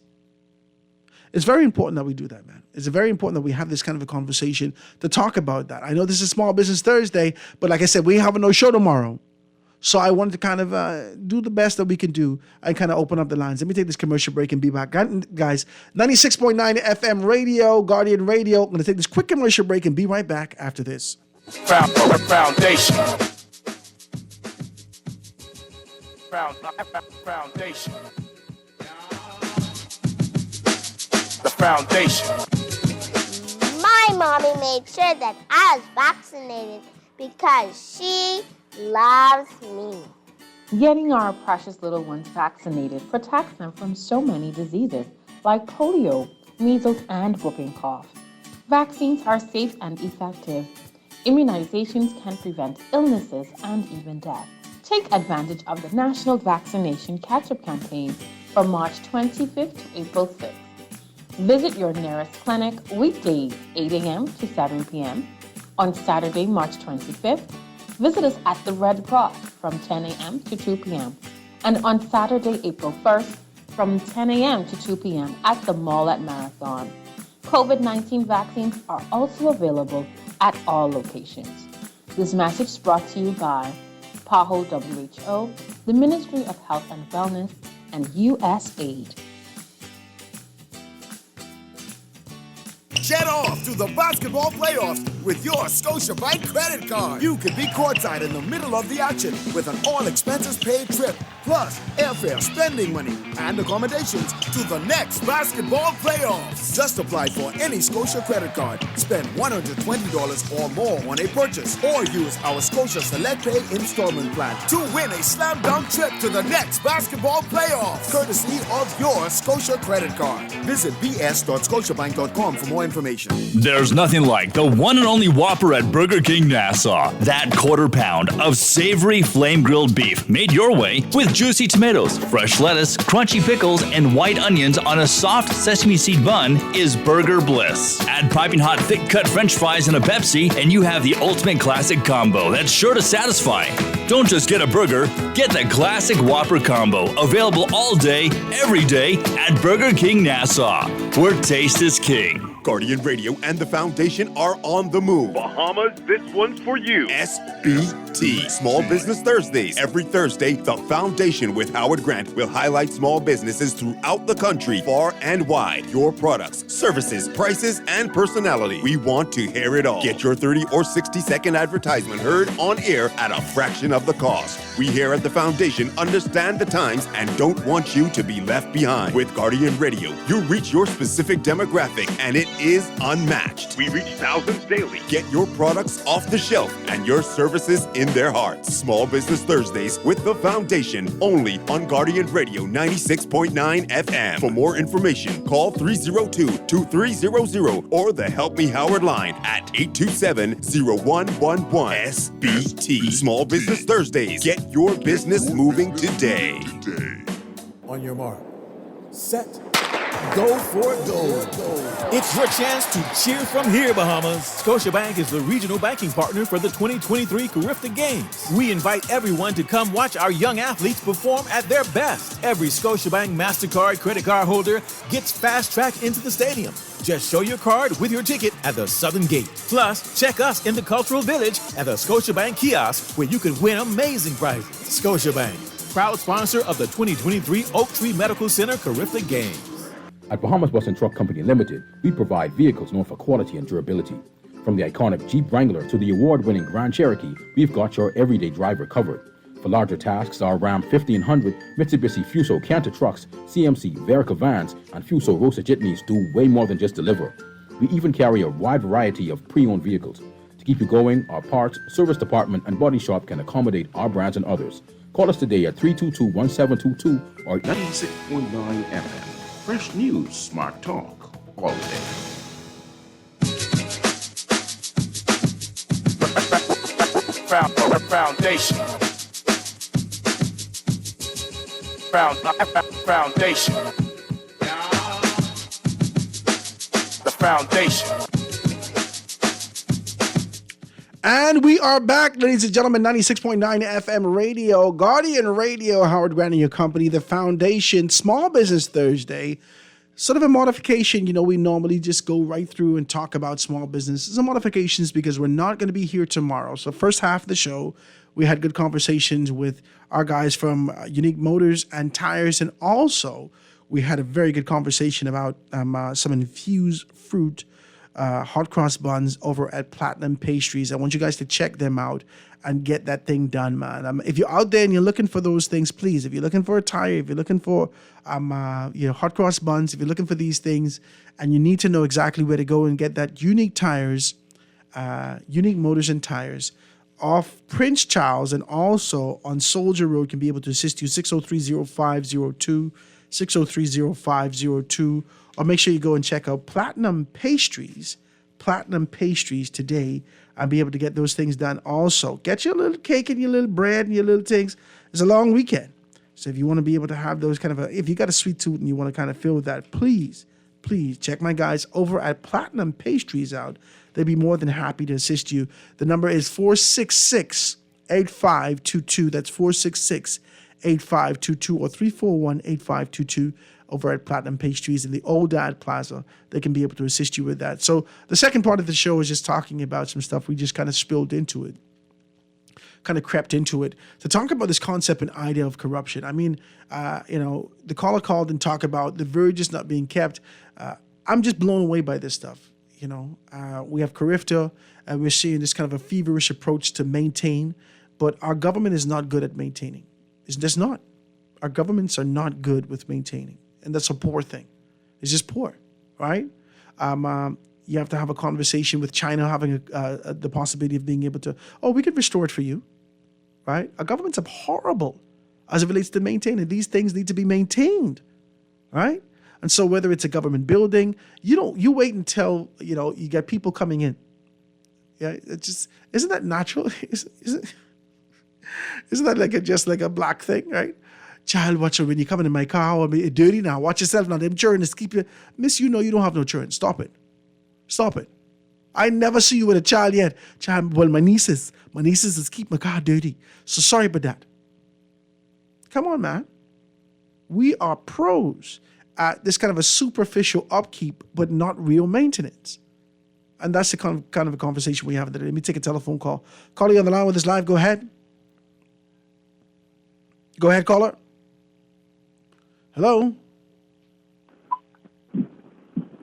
It's very important that we do that, man. It's very important that we have this kind of a conversation to talk about that. I know this is Small Business Thursday, but like I said, we have no show tomorrow. So I wanted to kind of do the best that we can do and kind of open up the lines. Let me take this commercial break and be back. Guys, 96.9 FM radio, Guardian Radio. I'm going to take this quick commercial break and be right back after this. Foundation. Foundation. The foundation. My mommy made sure that I was vaccinated because she loves me. Getting our precious little ones vaccinated protects them from so many diseases like polio, measles, and whooping cough. Vaccines are safe and effective. Immunizations can prevent illnesses and even death. Take advantage of the National Vaccination Catch-up Campaign from March 25th to April 6th. Visit your nearest clinic weekdays 8 a.m. to 7 p.m. On Saturday, March 25th, visit us at the Red Cross from 10 a.m. to 2 p.m. And on Saturday, April 1st, from 10 a.m. to 2 p.m. at the Mall at Marathon. COVID-19 vaccines are also available at all locations. This message is brought to you by PAHO WHO, the Ministry of Health and Wellness, and USAID. Jet off to the basketball playoffs with your Scotiabank credit card. You could be courtside in the middle of the action with an all-expenses-paid trip, plus airfare, spending money, and accommodations to the next basketball playoffs. Just apply for any Scotia credit card, spend $120 or more on a purchase, or use our Scotia Select Pay installment plan to win a slam dunk trip to the next basketball playoffs, courtesy of your Scotia credit card. Visit bs.scotiabank.com for more information. There's nothing like the one and only Whopper at Burger King Nassau. That quarter pound of savory flame-grilled beef made your way with juicy tomatoes, fresh lettuce, crunchy pickles, and white onions on a soft sesame seed bun is burger bliss. Add piping hot thick-cut French fries and a Pepsi, and you have the ultimate classic combo that's sure to satisfy. Don't just get a burger, get the classic Whopper combo, available all day, every day at Burger King Nassau, where taste is king. Guardian Radio and the Foundation are on the move. Bahamas, this one's for you. SBT, Small Business Thursdays. Every Thursday, the Foundation with Howard Grant will highlight small businesses throughout the country, far and wide. Your products, services, prices, and personality. We want to hear it all. Get your 30 or 60-second advertisement heard on air at a fraction of the cost. We here at the Foundation understand the times and don't want you to be left behind. With Guardian Radio, you reach your specific demographic, and it is unmatched. We reach thousands daily. Get your products off the shelf and your services in their hearts. Small Business Thursdays with the Foundation, only on Guardian Radio 96.9 FM. For more information, call 302-2300 or the Help Me Howard line at 827-0111. SBT. Small Business Thursdays. Get your business moving today. On your mark, set, go for gold. It's your chance to cheer from here, Bahamas. Scotiabank is the regional banking partner for the 2023 Carifta Games. We invite everyone to come watch our young athletes perform at their best. Every Scotiabank MasterCard credit card holder gets fast-tracked into the stadium. Just show your card with your ticket at the Southern Gate. Plus, check us in the Cultural Village at the Scotiabank kiosk where you can win amazing prizes. Scotiabank, proud sponsor of the 2023 Oak Tree Medical Center Carifta Games. At Bahamas Bus and Truck Company Limited, we provide vehicles known for quality and durability. From the iconic Jeep Wrangler to the award-winning Grand Cherokee, we've got your everyday driver covered. For larger tasks, our Ram 1500, Mitsubishi Fuso Canter trucks, CMC Verica vans, and Fuso Rosa jitneys do way more than just deliver. We even carry a wide variety of pre-owned vehicles. To keep you going, our parts, service department, and body shop can accommodate our brands and others. Call us today at 322-1722 or 96.9 FM. Fresh news, smart talk. all the day. Foundation. Foundation. The foundation. And we are back, ladies and gentlemen, 96.9 FM radio, Guardian Radio, Howard Grant and your company, The Foundation, Small Business Thursday. Sort of a modification, we normally just go right through and talk about small business. Some modifications because we're not going to be here tomorrow. So first half of the show, we had good conversations with our guys from Unique Motors and Tires. And also, we had a very good conversation about some infused fruit hot cross buns over at Platinum Pastries. I want you guys to check them out and get that thing done, man. If you're out there and you're looking for those things, please, if you're looking for a tire, if you're looking for hot cross buns, if you're looking for these things and you need to know exactly where to go and get that, Unique Tires, Unique Motors and Tires off Prince Charles and also on Soldier Road can be able to assist you. 603-0502, 603-0502, or make sure you go and check out Platinum Pastries today and be able to get those things done. Also, get your little cake and your little bread and your little things. It's a long weekend. So if you want to be able to have those if you got a sweet tooth and you want to kind of fill that, please check my guys over at Platinum Pastries out. They'd be more than happy to assist you. The number is 466-8522. That's 466-8522 or 341-8522 over at Platinum Pastries in the Old Dad Plaza. They can be able to assist you with that. So the second part of the show is just talking about some stuff we just kind of spilled into it, kind of crept into it, to talk about this concept and idea of corruption. I mean, the caller called and talked about the verges not being kept. I'm just blown away by this stuff. We have Carifta, and we're seeing this kind of a feverish approach to maintain, but our government is not good at maintaining. It's just not. Our governments are not good with maintaining, and that's a poor thing. It's just poor, right? You have to have a conversation with China having the possibility of being able to, we could restore it for you, right? Our governments are horrible as it relates to maintaining. These things need to be maintained, right? And so whether it's a government building, you wait until, you get people coming in. Yeah, it's just, isn't that natural? Isn't that just like a black thing, right? Child, watch it when you come in my car, or be dirty now. Watch yourself now. Them children just keep you. Miss, you don't have no children. Stop it. I never see you with a child yet. Child, well, my nieces just keep my car dirty. So sorry about that. Come on, man. We are pros at this kind of a superficial upkeep, but not real maintenance. And that's the kind of a conversation we have today. Let me take a telephone call. Caller, you on the line with us live. Go ahead. Go ahead, caller. Hello.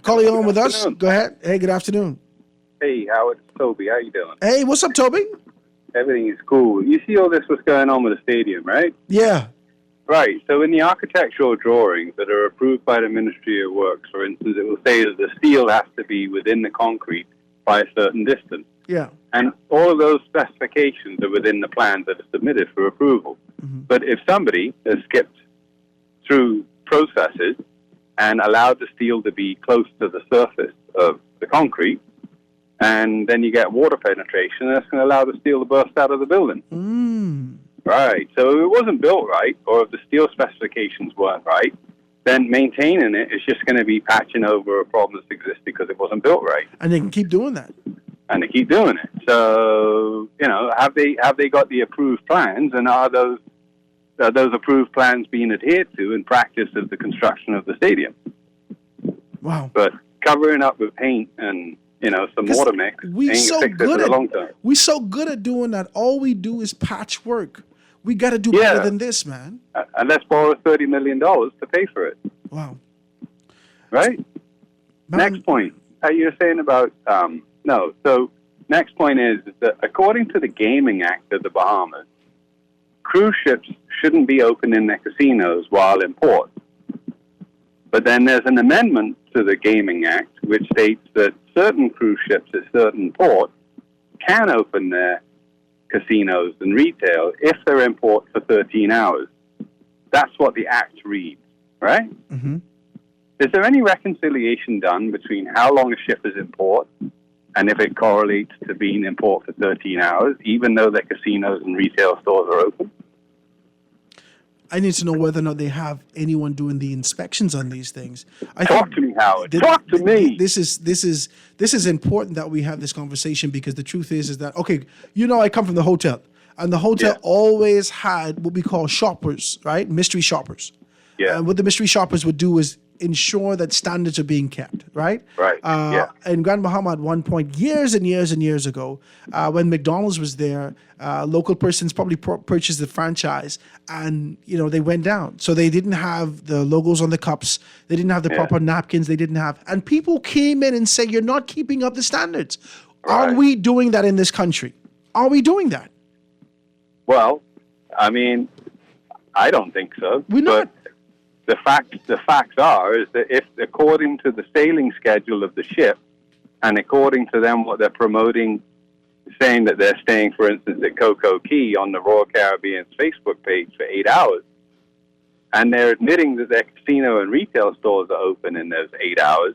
Caller, you on with us? Go ahead. Hey, good afternoon. Hey, Howard. It's Toby. How you doing? Hey, what's up, Toby? Everything is cool. You see all this what's going on with the stadium, right? Yeah. Right. So in the architectural drawings that are approved by the Ministry of Works, for instance, it will say that the steel has to be within the concrete by a certain distance. Yeah. And all of those specifications are within the plans that are submitted for approval. Mm-hmm. But if somebody has skipped through processes and allowed the steel to be close to the surface of the concrete, and then you get water penetration, that's going to allow the steel to burst out of the building. Right. So if it wasn't built right, or if the steel specifications weren't right, then maintaining it is just going to be patching over a problem that exists because it wasn't built right. And they can keep doing that. And they keep doing it. So, have they got the approved plans, and are those approved plans being adhered to in practice of the construction of the stadium? Wow. But covering up with paint and some water mix we ain't so fix it good for the at long term. we so good at doing that. All we do is patchwork. We got to do better than this, man. And let's borrow $30 million to pay for it. Wow. Right? Next point. You were saying about no. So next point is that according to the Gaming Act of the Bahamas, cruise ships shouldn't be open in their casinos while in port. But then there's an amendment to the Gaming Act which states that certain cruise ships at certain ports can open their casinos and retail if they're in port for 13 hours. That's what the Act reads, right? Mm-hmm. is there any reconciliation done between how long a ship is in port and if it correlates to being in port for 13 hours, even though the casinos and retail stores are open? I need to know whether or not they have anyone doing the inspections on these things. Talk to me, Howard. Talk to me. This is important that we have this conversation, because the truth is that, okay, I come from the hotel, and the hotel always had what we call shoppers, right? Mystery shoppers. Yeah. And what the mystery shoppers would do is ensure that standards are being kept, right? Right. In Grand Bahama at one point, years and years and years ago, when McDonald's was there, local persons probably purchased the franchise, and they went down. So they didn't have the logos on the cups, they didn't have the proper napkins, they didn't have, and people came in and said, "You're not keeping up the standards." Right. Are we doing that in this country? Are we doing that? Well, I mean, I don't think so. We're not. The facts are is that if, according to the sailing schedule of the ship, and according to them what they're promoting, saying that they're staying, for instance, at Coco Key on the Royal Caribbean's Facebook page for 8 hours, and they're admitting that their casino and retail stores are open in those 8 hours,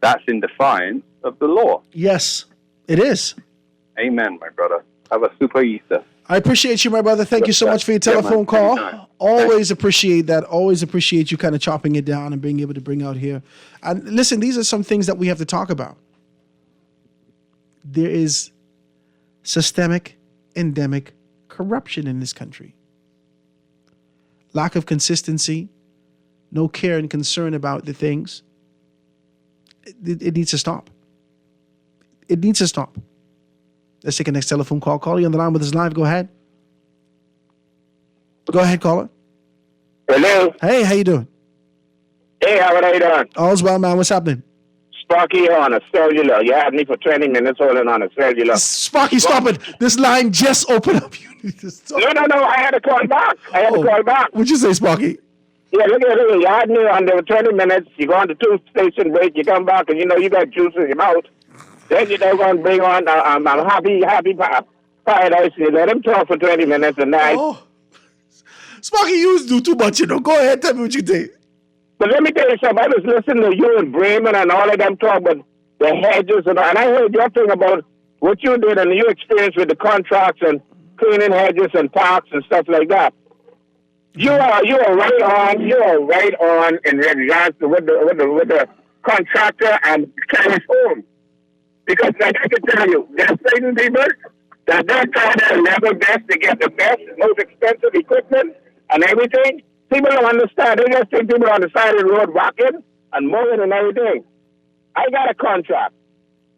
that's in defiance of the law. Yes, it is. Amen, my brother. Have a super Easter. I appreciate you, my brother. Thank you so much for your telephone call. Always appreciate that. Always appreciate you kind of chopping it down and being able to bring out here. And listen, these are some things that we have to talk about. There is systemic, endemic corruption in this country. Lack of consistency, no care and concern about the things. It needs to stop. It needs to stop. Let's take a next telephone call. Caller, you on the line with us live. Go ahead. Go ahead, caller. Hello. Hey, how you doing? Hey, how are you doing? All's well, man. What's happening? Sparky on a cellular. You had me for 20 minutes holding on a cellular. Sparky, stop it. This line just opened up. You need to stop. No. I had to call back. What'd you say, Sparky? Yeah, look at it. You had me on there for 20 minutes. You go on the 2-station break. You come back and you got juice in your mouth. Then you're going to bring on I'm happy paradise. You let him talk for 20 minutes and night. Oh. Sparky, you do too much, Go ahead, tell me what you think. But let me tell you something. I was listening to you and Bremen and all of them talk about the hedges and I heard your thing about what you did and your experience with the contracts and cleaning hedges and parks and stuff like that. You are right on. You are right on in regards to with the contractor and carries home. Because like I can tell you, there are certain people that they're trying their level best to get the best, most expensive equipment and everything. People don't understand. They just think people on the side of the road walking and mowing and everything. I got a contract.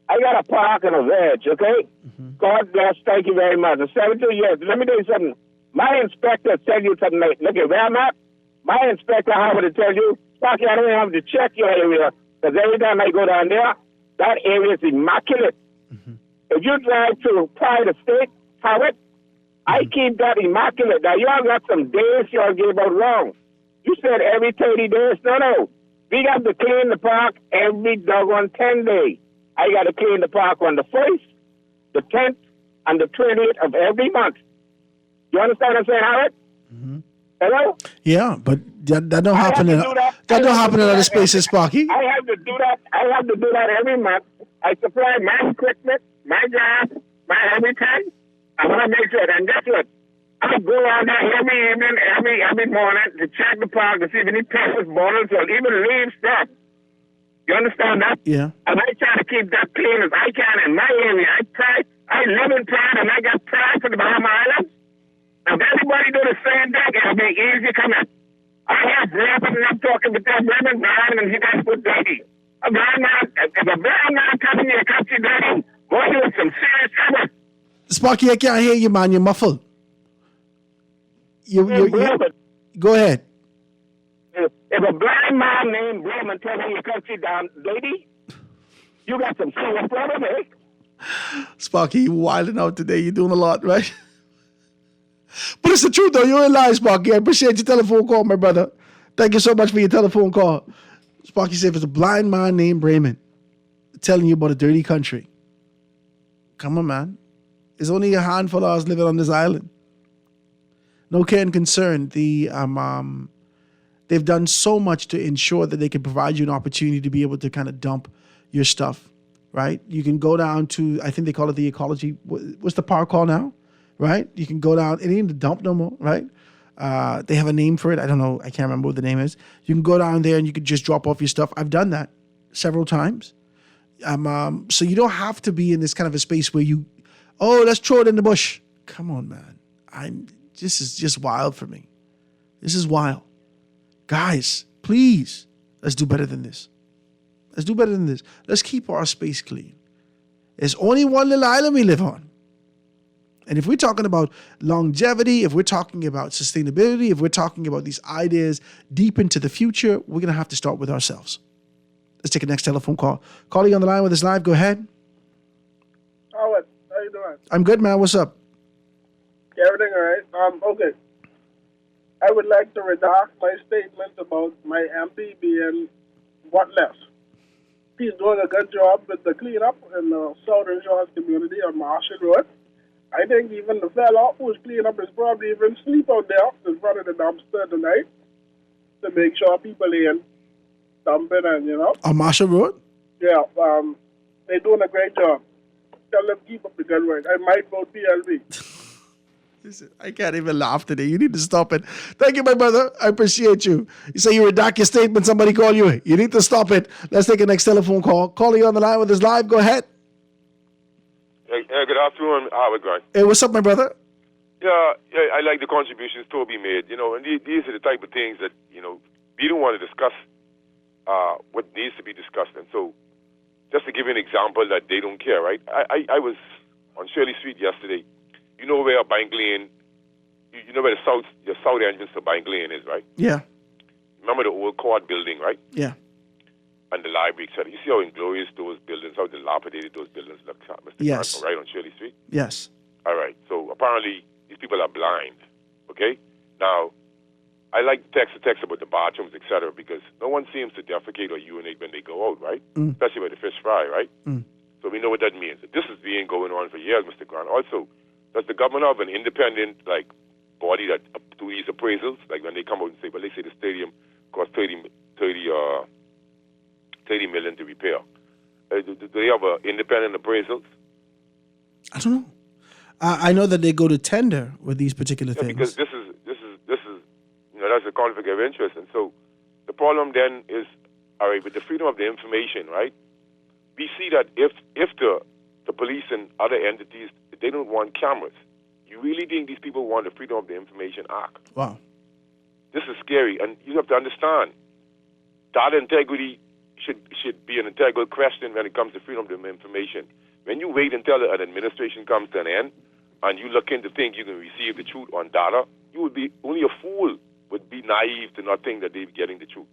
I got a park and a veg, okay? Mm-hmm. God bless. Thank you very much. For 72 years. Let me tell you something. My inspector tell you something like, look at where I'm at. My inspector, Howard, to tell you, Sparky, I don't even have to check your area. Because every time I go down there, that area is immaculate. Mm-hmm. If you drive to Pride Estate, Howard, I keep that immaculate. Now, you all got some days you all gave out wrong. You said every 30 days. No. We got to clean the park every doggone 10 days. I got to clean the park on the 1st, the 10th, and the 20th of every month. You understand what I'm saying, Howard? Mm-hmm. Hello? Yeah, but that don't happen in that don't happen in other spaces, Sparky. I have to do that. I have to do that every month. I supply my equipment, my gas, my everything. I want to make sure. And guess what? I go out there every evening, every morning to check the park to see if any precious bottles or even leaves stuff. You understand that? Yeah. And I try to keep that clean as I can in my area. I live in Pride and I got pride for the Bahama Islands. If everybody do the same thing, it'll be easy coming. I have rappers and I'm talking with that women, Brian, and he got to put dirty. If a brown man coming in your country dirty, go do some serious trouble. Sparky, I can't hear you, man. You're muffled. Go ahead. If a blind man named Bremen telling your country down dirty, you got some serious problem, eh? Sparky, you wilding out today. You're doing a lot, right? But it's the truth, though. You're in line, Sparky. I appreciate your telephone call, my brother. Thank you so much for your telephone call. Sparky said, if it's a blind man named Bremen telling you about a dirty country, come on, man. There's only a handful of us living on this island. No care and concern. The They've done so much to ensure that they can provide you an opportunity to be able to kind of dump your stuff, right? You can go down to, I think they call it the ecology. What's the park called now, right? You can go down, it ain't the dump no more, right? They have a name for it. I don't know. I can't remember what the name is. You can go down there and you can just drop off your stuff. I've done that several times. So you don't have to be in this kind of a space where let's throw it in the bush. Come on, man. This is just wild for me. This is wild. Guys, please, let's do better than this. Let's do better than this. Let's keep our space clean. There's only one little island we live on. And if we're talking about longevity, if we're talking about sustainability, if we're talking about these ideas deep into the future, we're going to have to start with ourselves. Let's take a next telephone call. Calling on the line with us live. Go ahead. Howard, how you doing? I'm good, man. What's up? Everything all right? Okay. I would like to redact my statement about my MP being what left. He's doing a good job with the cleanup in the Southern Shores community on Marshall Road. I think even the fellow who's cleaning up is probably even sleep out there in front of the dumpster tonight to make sure people ain't dumping and, On Marshall Road? Yeah, they're doing a great job. Tell them keep up the good work. I might vote PLB. I can't even laugh today. You need to stop it. Thank you, my brother. I appreciate you. You say you redact your statement, somebody call you. You need to stop it. Let's take a next telephone call. Calling on the line with us live. Go ahead. Hey, good afternoon, Howard Grant. Hey, what's up, my brother? Yeah, I like the contributions Toby made. And these are the type of things that, we don't want to discuss what needs to be discussed. And so, just to give you an example that they don't care, right? I was on Shirley Street yesterday. You know where Bank Lane, you know where the south entrance to Bank Lane is, right? Yeah. Remember the old court building, right? Yeah. And the library, etc. You see how inglorious those buildings, how dilapidated those buildings look, Mr. Yes. Grant, right on Shirley Street? Yes. All right. So apparently these people are blind, okay? Now, I like to text about the bathrooms, etc., because no one seems to defecate or urinate when they go out, right? Especially where the fish fry, right? So we know what that means. This has been going on for years, Mr. Grant. Also, does the government have an independent body that do these appraisals? Like when they come out and say, well, they say the stadium cost 30 million to repair. Do they have independent appraisals? I don't know. I know that they go to tender with these particular things. Because this is that's a conflict of interest, and so the problem then is, all right, with the freedom of the information, right? We see that if the police and other entities, they don't want cameras. You really think these people want the Freedom of the Information Act? Wow. This is scary, and you have to understand data integrity should be an integral question when it comes to freedom of information. When you wait until an administration comes to an end and you look in to think you can receive the truth on data, you would be only a fool would be naive to not think that they're getting the truth.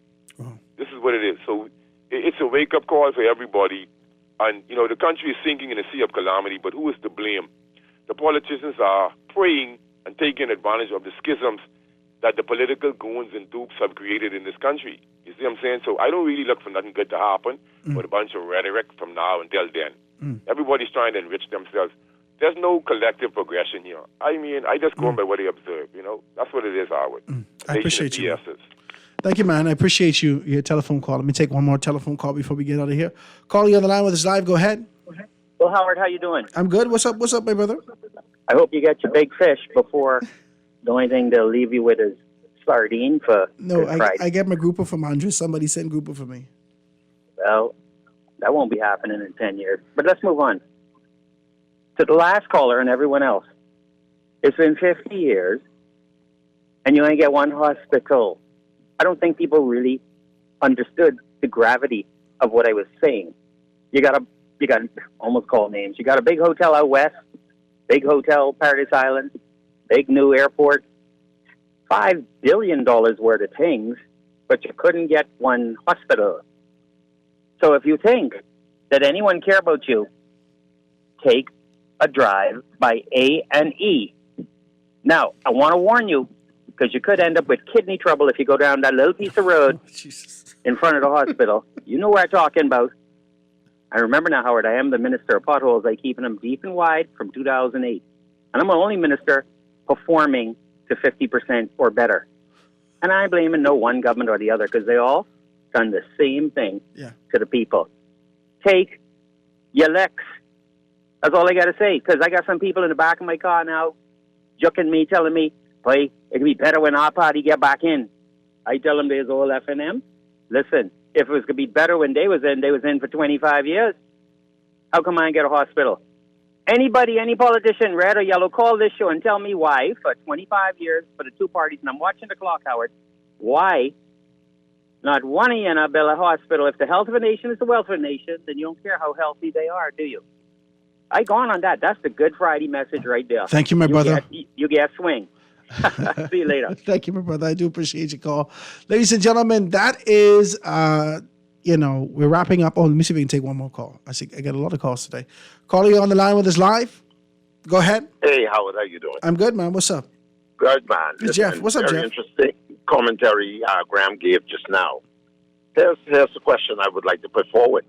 This is what it is. So it's a wake-up call for everybody. And, the country is sinking in a sea of calamity, but who is to blame? The politicians are preying and taking advantage of the schisms that the political goons and dupes have created in this country. You see what I'm saying? So I don't really look for nothing good to happen but a bunch of rhetoric from now until then. Everybody's trying to enrich themselves. There's no collective progression here. I mean, I just go on by what I observe, That's what it is, Howard. I appreciate you. Thank you, man. I appreciate your telephone call. Let me take one more telephone call before we get out of here. Calling on the line with us live. Go ahead. Well, Howard, how you doing? I'm good. What's up? What's up, my brother? I hope you get your big fish before the only thing they'll leave you with is sardine for No, Good Friday. I get my grouper from Andres. Somebody sent grouper for me. Well, that won't be happening in 10 years. But let's move on. To the last caller and everyone else. It's been 50 years, and you only get one hospital. I don't think people really understood the gravity of what I was saying. You got almost call names. You got a big hotel out west, big hotel, Paradise Island, big new airport, $5 billion worth of things, but you couldn't get one hospital. So if you think that anyone care about you, take a drive by A&E. Now, I want to warn you, because you could end up with kidney trouble if you go down that little piece of road in front of the hospital. You know what I'm talking about. I remember now, Howard, I am the minister of potholes. I keep them deep and wide from 2008. And I'm the only minister performing to 50% or better. And I'm blaming no one government or the other because they all done the same thing to the people. Take your licks. That's all I got to say, because I got some people in the back of my car now jucking me, telling me, boy, it'd be better when our party get back in. I tell them there's all F&M. Listen, if it was going to be better when they was in for 25 years. How come I ain't get a hospital? Anybody, any politician, red or yellow, call this show and tell me why, for 25 years, for the two parties, and I'm watching the clock, Howard, why not one of you not build a hospital? If the health of a nation is the wealth of a nation, then you don't care how healthy they are, do you? I gone on that. That's the Good Friday message right there. Thank you, my brother. You get a swing. See you later. Thank you, my brother. I do appreciate your call. Ladies and gentlemen, that is, we're wrapping up. Oh, let me see if we can take one more call. I got a lot of calls today. Caller, you on the line with us live? Go ahead. Hey, Howard, how you doing? I'm good, man. What's up? Good, man. Hey, Jeff. What's up, very Jeff? Interesting commentary Graham gave just now. Here's the question I would like to put forward.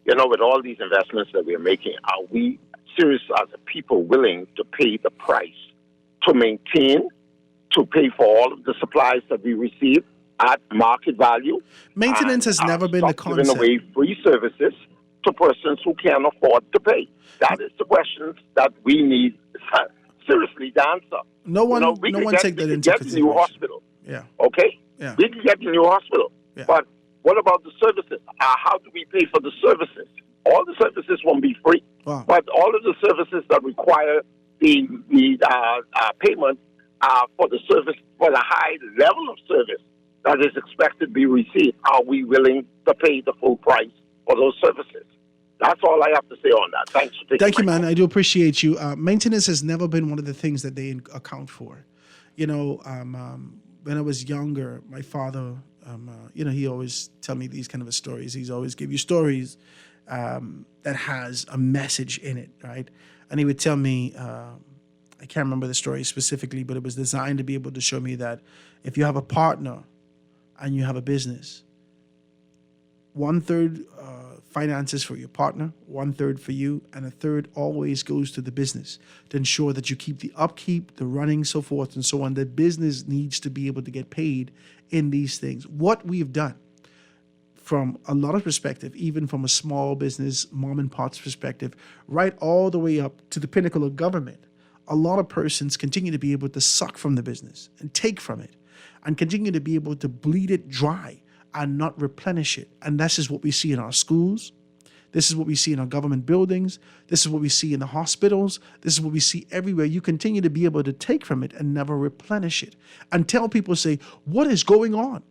With all these investments that we're making, are we serious as a people willing to pay the price to maintain, to pay for all of the supplies that we receive at market value? Maintenance has never been the concept. Giving away free services to persons who can't afford to pay. That is the question that we need seriously to answer. No one take that into consideration. We can get a new hospital. Yeah. Okay? Yeah. We can get a new hospital. Yeah. But what about the services? How do we pay for the services? All the services won't be free. Wow. But all of the services that require the payment for the service, for the high level of service that is expected to be received, are we willing to pay the full price for those services? That's all I have to say on that. Thanks for taking Thank you, my man. call. I do appreciate you. Maintenance has never been one of the things that they account for. When I was younger, my father, he always tell me these kind of stories. He's always give you stories that has a message in it, right? And he would tell me, I can't remember the story specifically, but it was designed to be able to show me that if you have a partner and you have a business, 1/3 finances for your partner, 1/3 for you, and 1/3 always goes to the business to ensure that you keep the upkeep, the running, so forth and so on. The business needs to be able to get paid in these things. What we've done from a lot of perspective, even from a small business, mom and pop's perspective, right all the way up to the pinnacle of government, a lot of persons continue to be able to suck from the business and take from it and continue to be able to bleed it dry and not replenish it. And this is what we see in our schools. This is what we see in our government buildings. This is what we see in the hospitals. This is what we see everywhere. You continue to be able to take from it and never replenish it. Until people say, what is going on?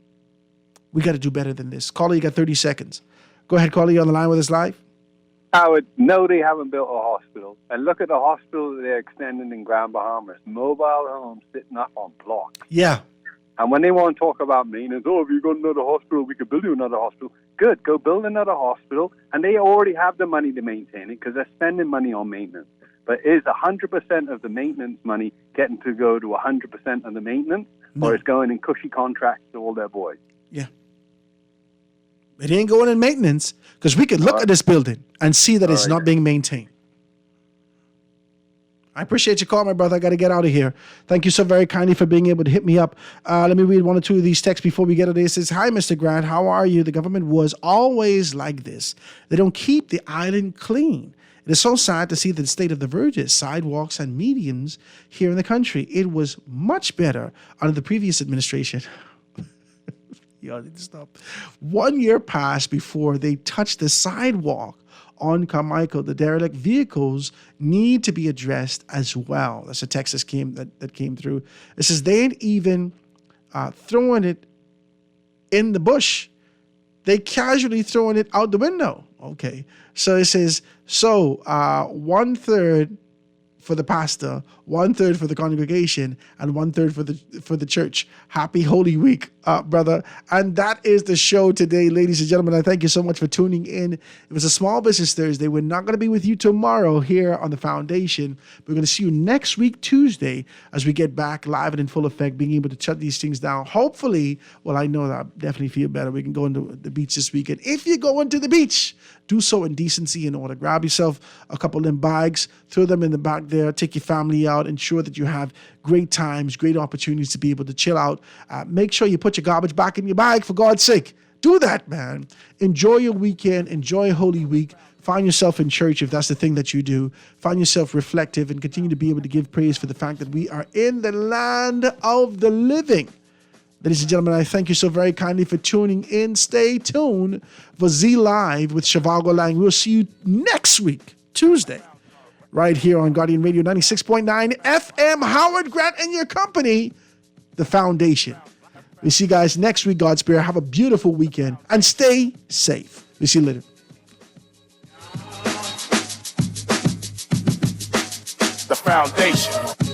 We got to do better than this. Caller, you got 30 seconds. Go ahead, caller, you on the line with us live. Howard, no, they haven't built a hospital. And look at the hospital they're extending in Grand Bahamas. Mobile homes sitting up on blocks. Yeah. And when they want to talk about maintenance, if you got another hospital, we could build you another hospital. Good, go build another hospital. And they already have the money to maintain it because they're spending money on maintenance. But is 100% of the maintenance money getting to go to 100% of the maintenance? No. Or is going in cushy contracts to all their boys? Yeah. It ain't going in maintenance because we can look at this building and see that it's not being maintained. I appreciate your call, my brother. I got to get out of here. Thank you so very kindly for being able to hit me up. Let me read one or two of these texts before we get to this. It says, hi, Mr. Grant. How are you? The government was always like this. They don't keep the island clean. It is so sad to see the state of the verges, sidewalks, and medians here in the country. It was much better under the previous administration. Y'all need to stop. 1 year passed before they touched the sidewalk on Carmichael. The derelict vehicles need to be addressed as well. That's a text that came through. It says they ain't even throwing it in the bush. They casually throwing it out the window. Okay. So it says, 1/3 for the pastor, 1/3 for the congregation, and 1/3 for the church. Happy Holy Week, brother. And that is the show today, ladies and gentlemen. I thank you so much for tuning in. It was a Small Business Thursday. We're not going to be with you tomorrow here on the Foundation. We're going to see you next week, Tuesday, as we get back live and in full effect, being able to shut these things down. Hopefully, well, I know that I definitely feel better. We can go into the beach this weekend. If you're going to the beach, do so in decency and order. Grab yourself a couple of them bags, throw them in the back there. there, take your family out, ensure that you have great times, great opportunities to be able to chill out. Make sure you put your garbage back in your bag, for God's sake. Do that, man. Enjoy your weekend. Enjoy Holy Week. Find yourself in church if that's the thing that you do. Find yourself reflective and continue to be able to give praise for the fact that we are in the land of the living. Ladies and gentlemen, I thank you so very kindly for tuning in. Stay tuned for Z Live with Shivago Lang. We'll see you next week, Tuesday, right here on Guardian Radio 96.9 FM. Howard Grant and your company, The Foundation. We'll see you guys next week, God's Spirit. Have a beautiful weekend and stay safe. We'll see you later. The Foundation.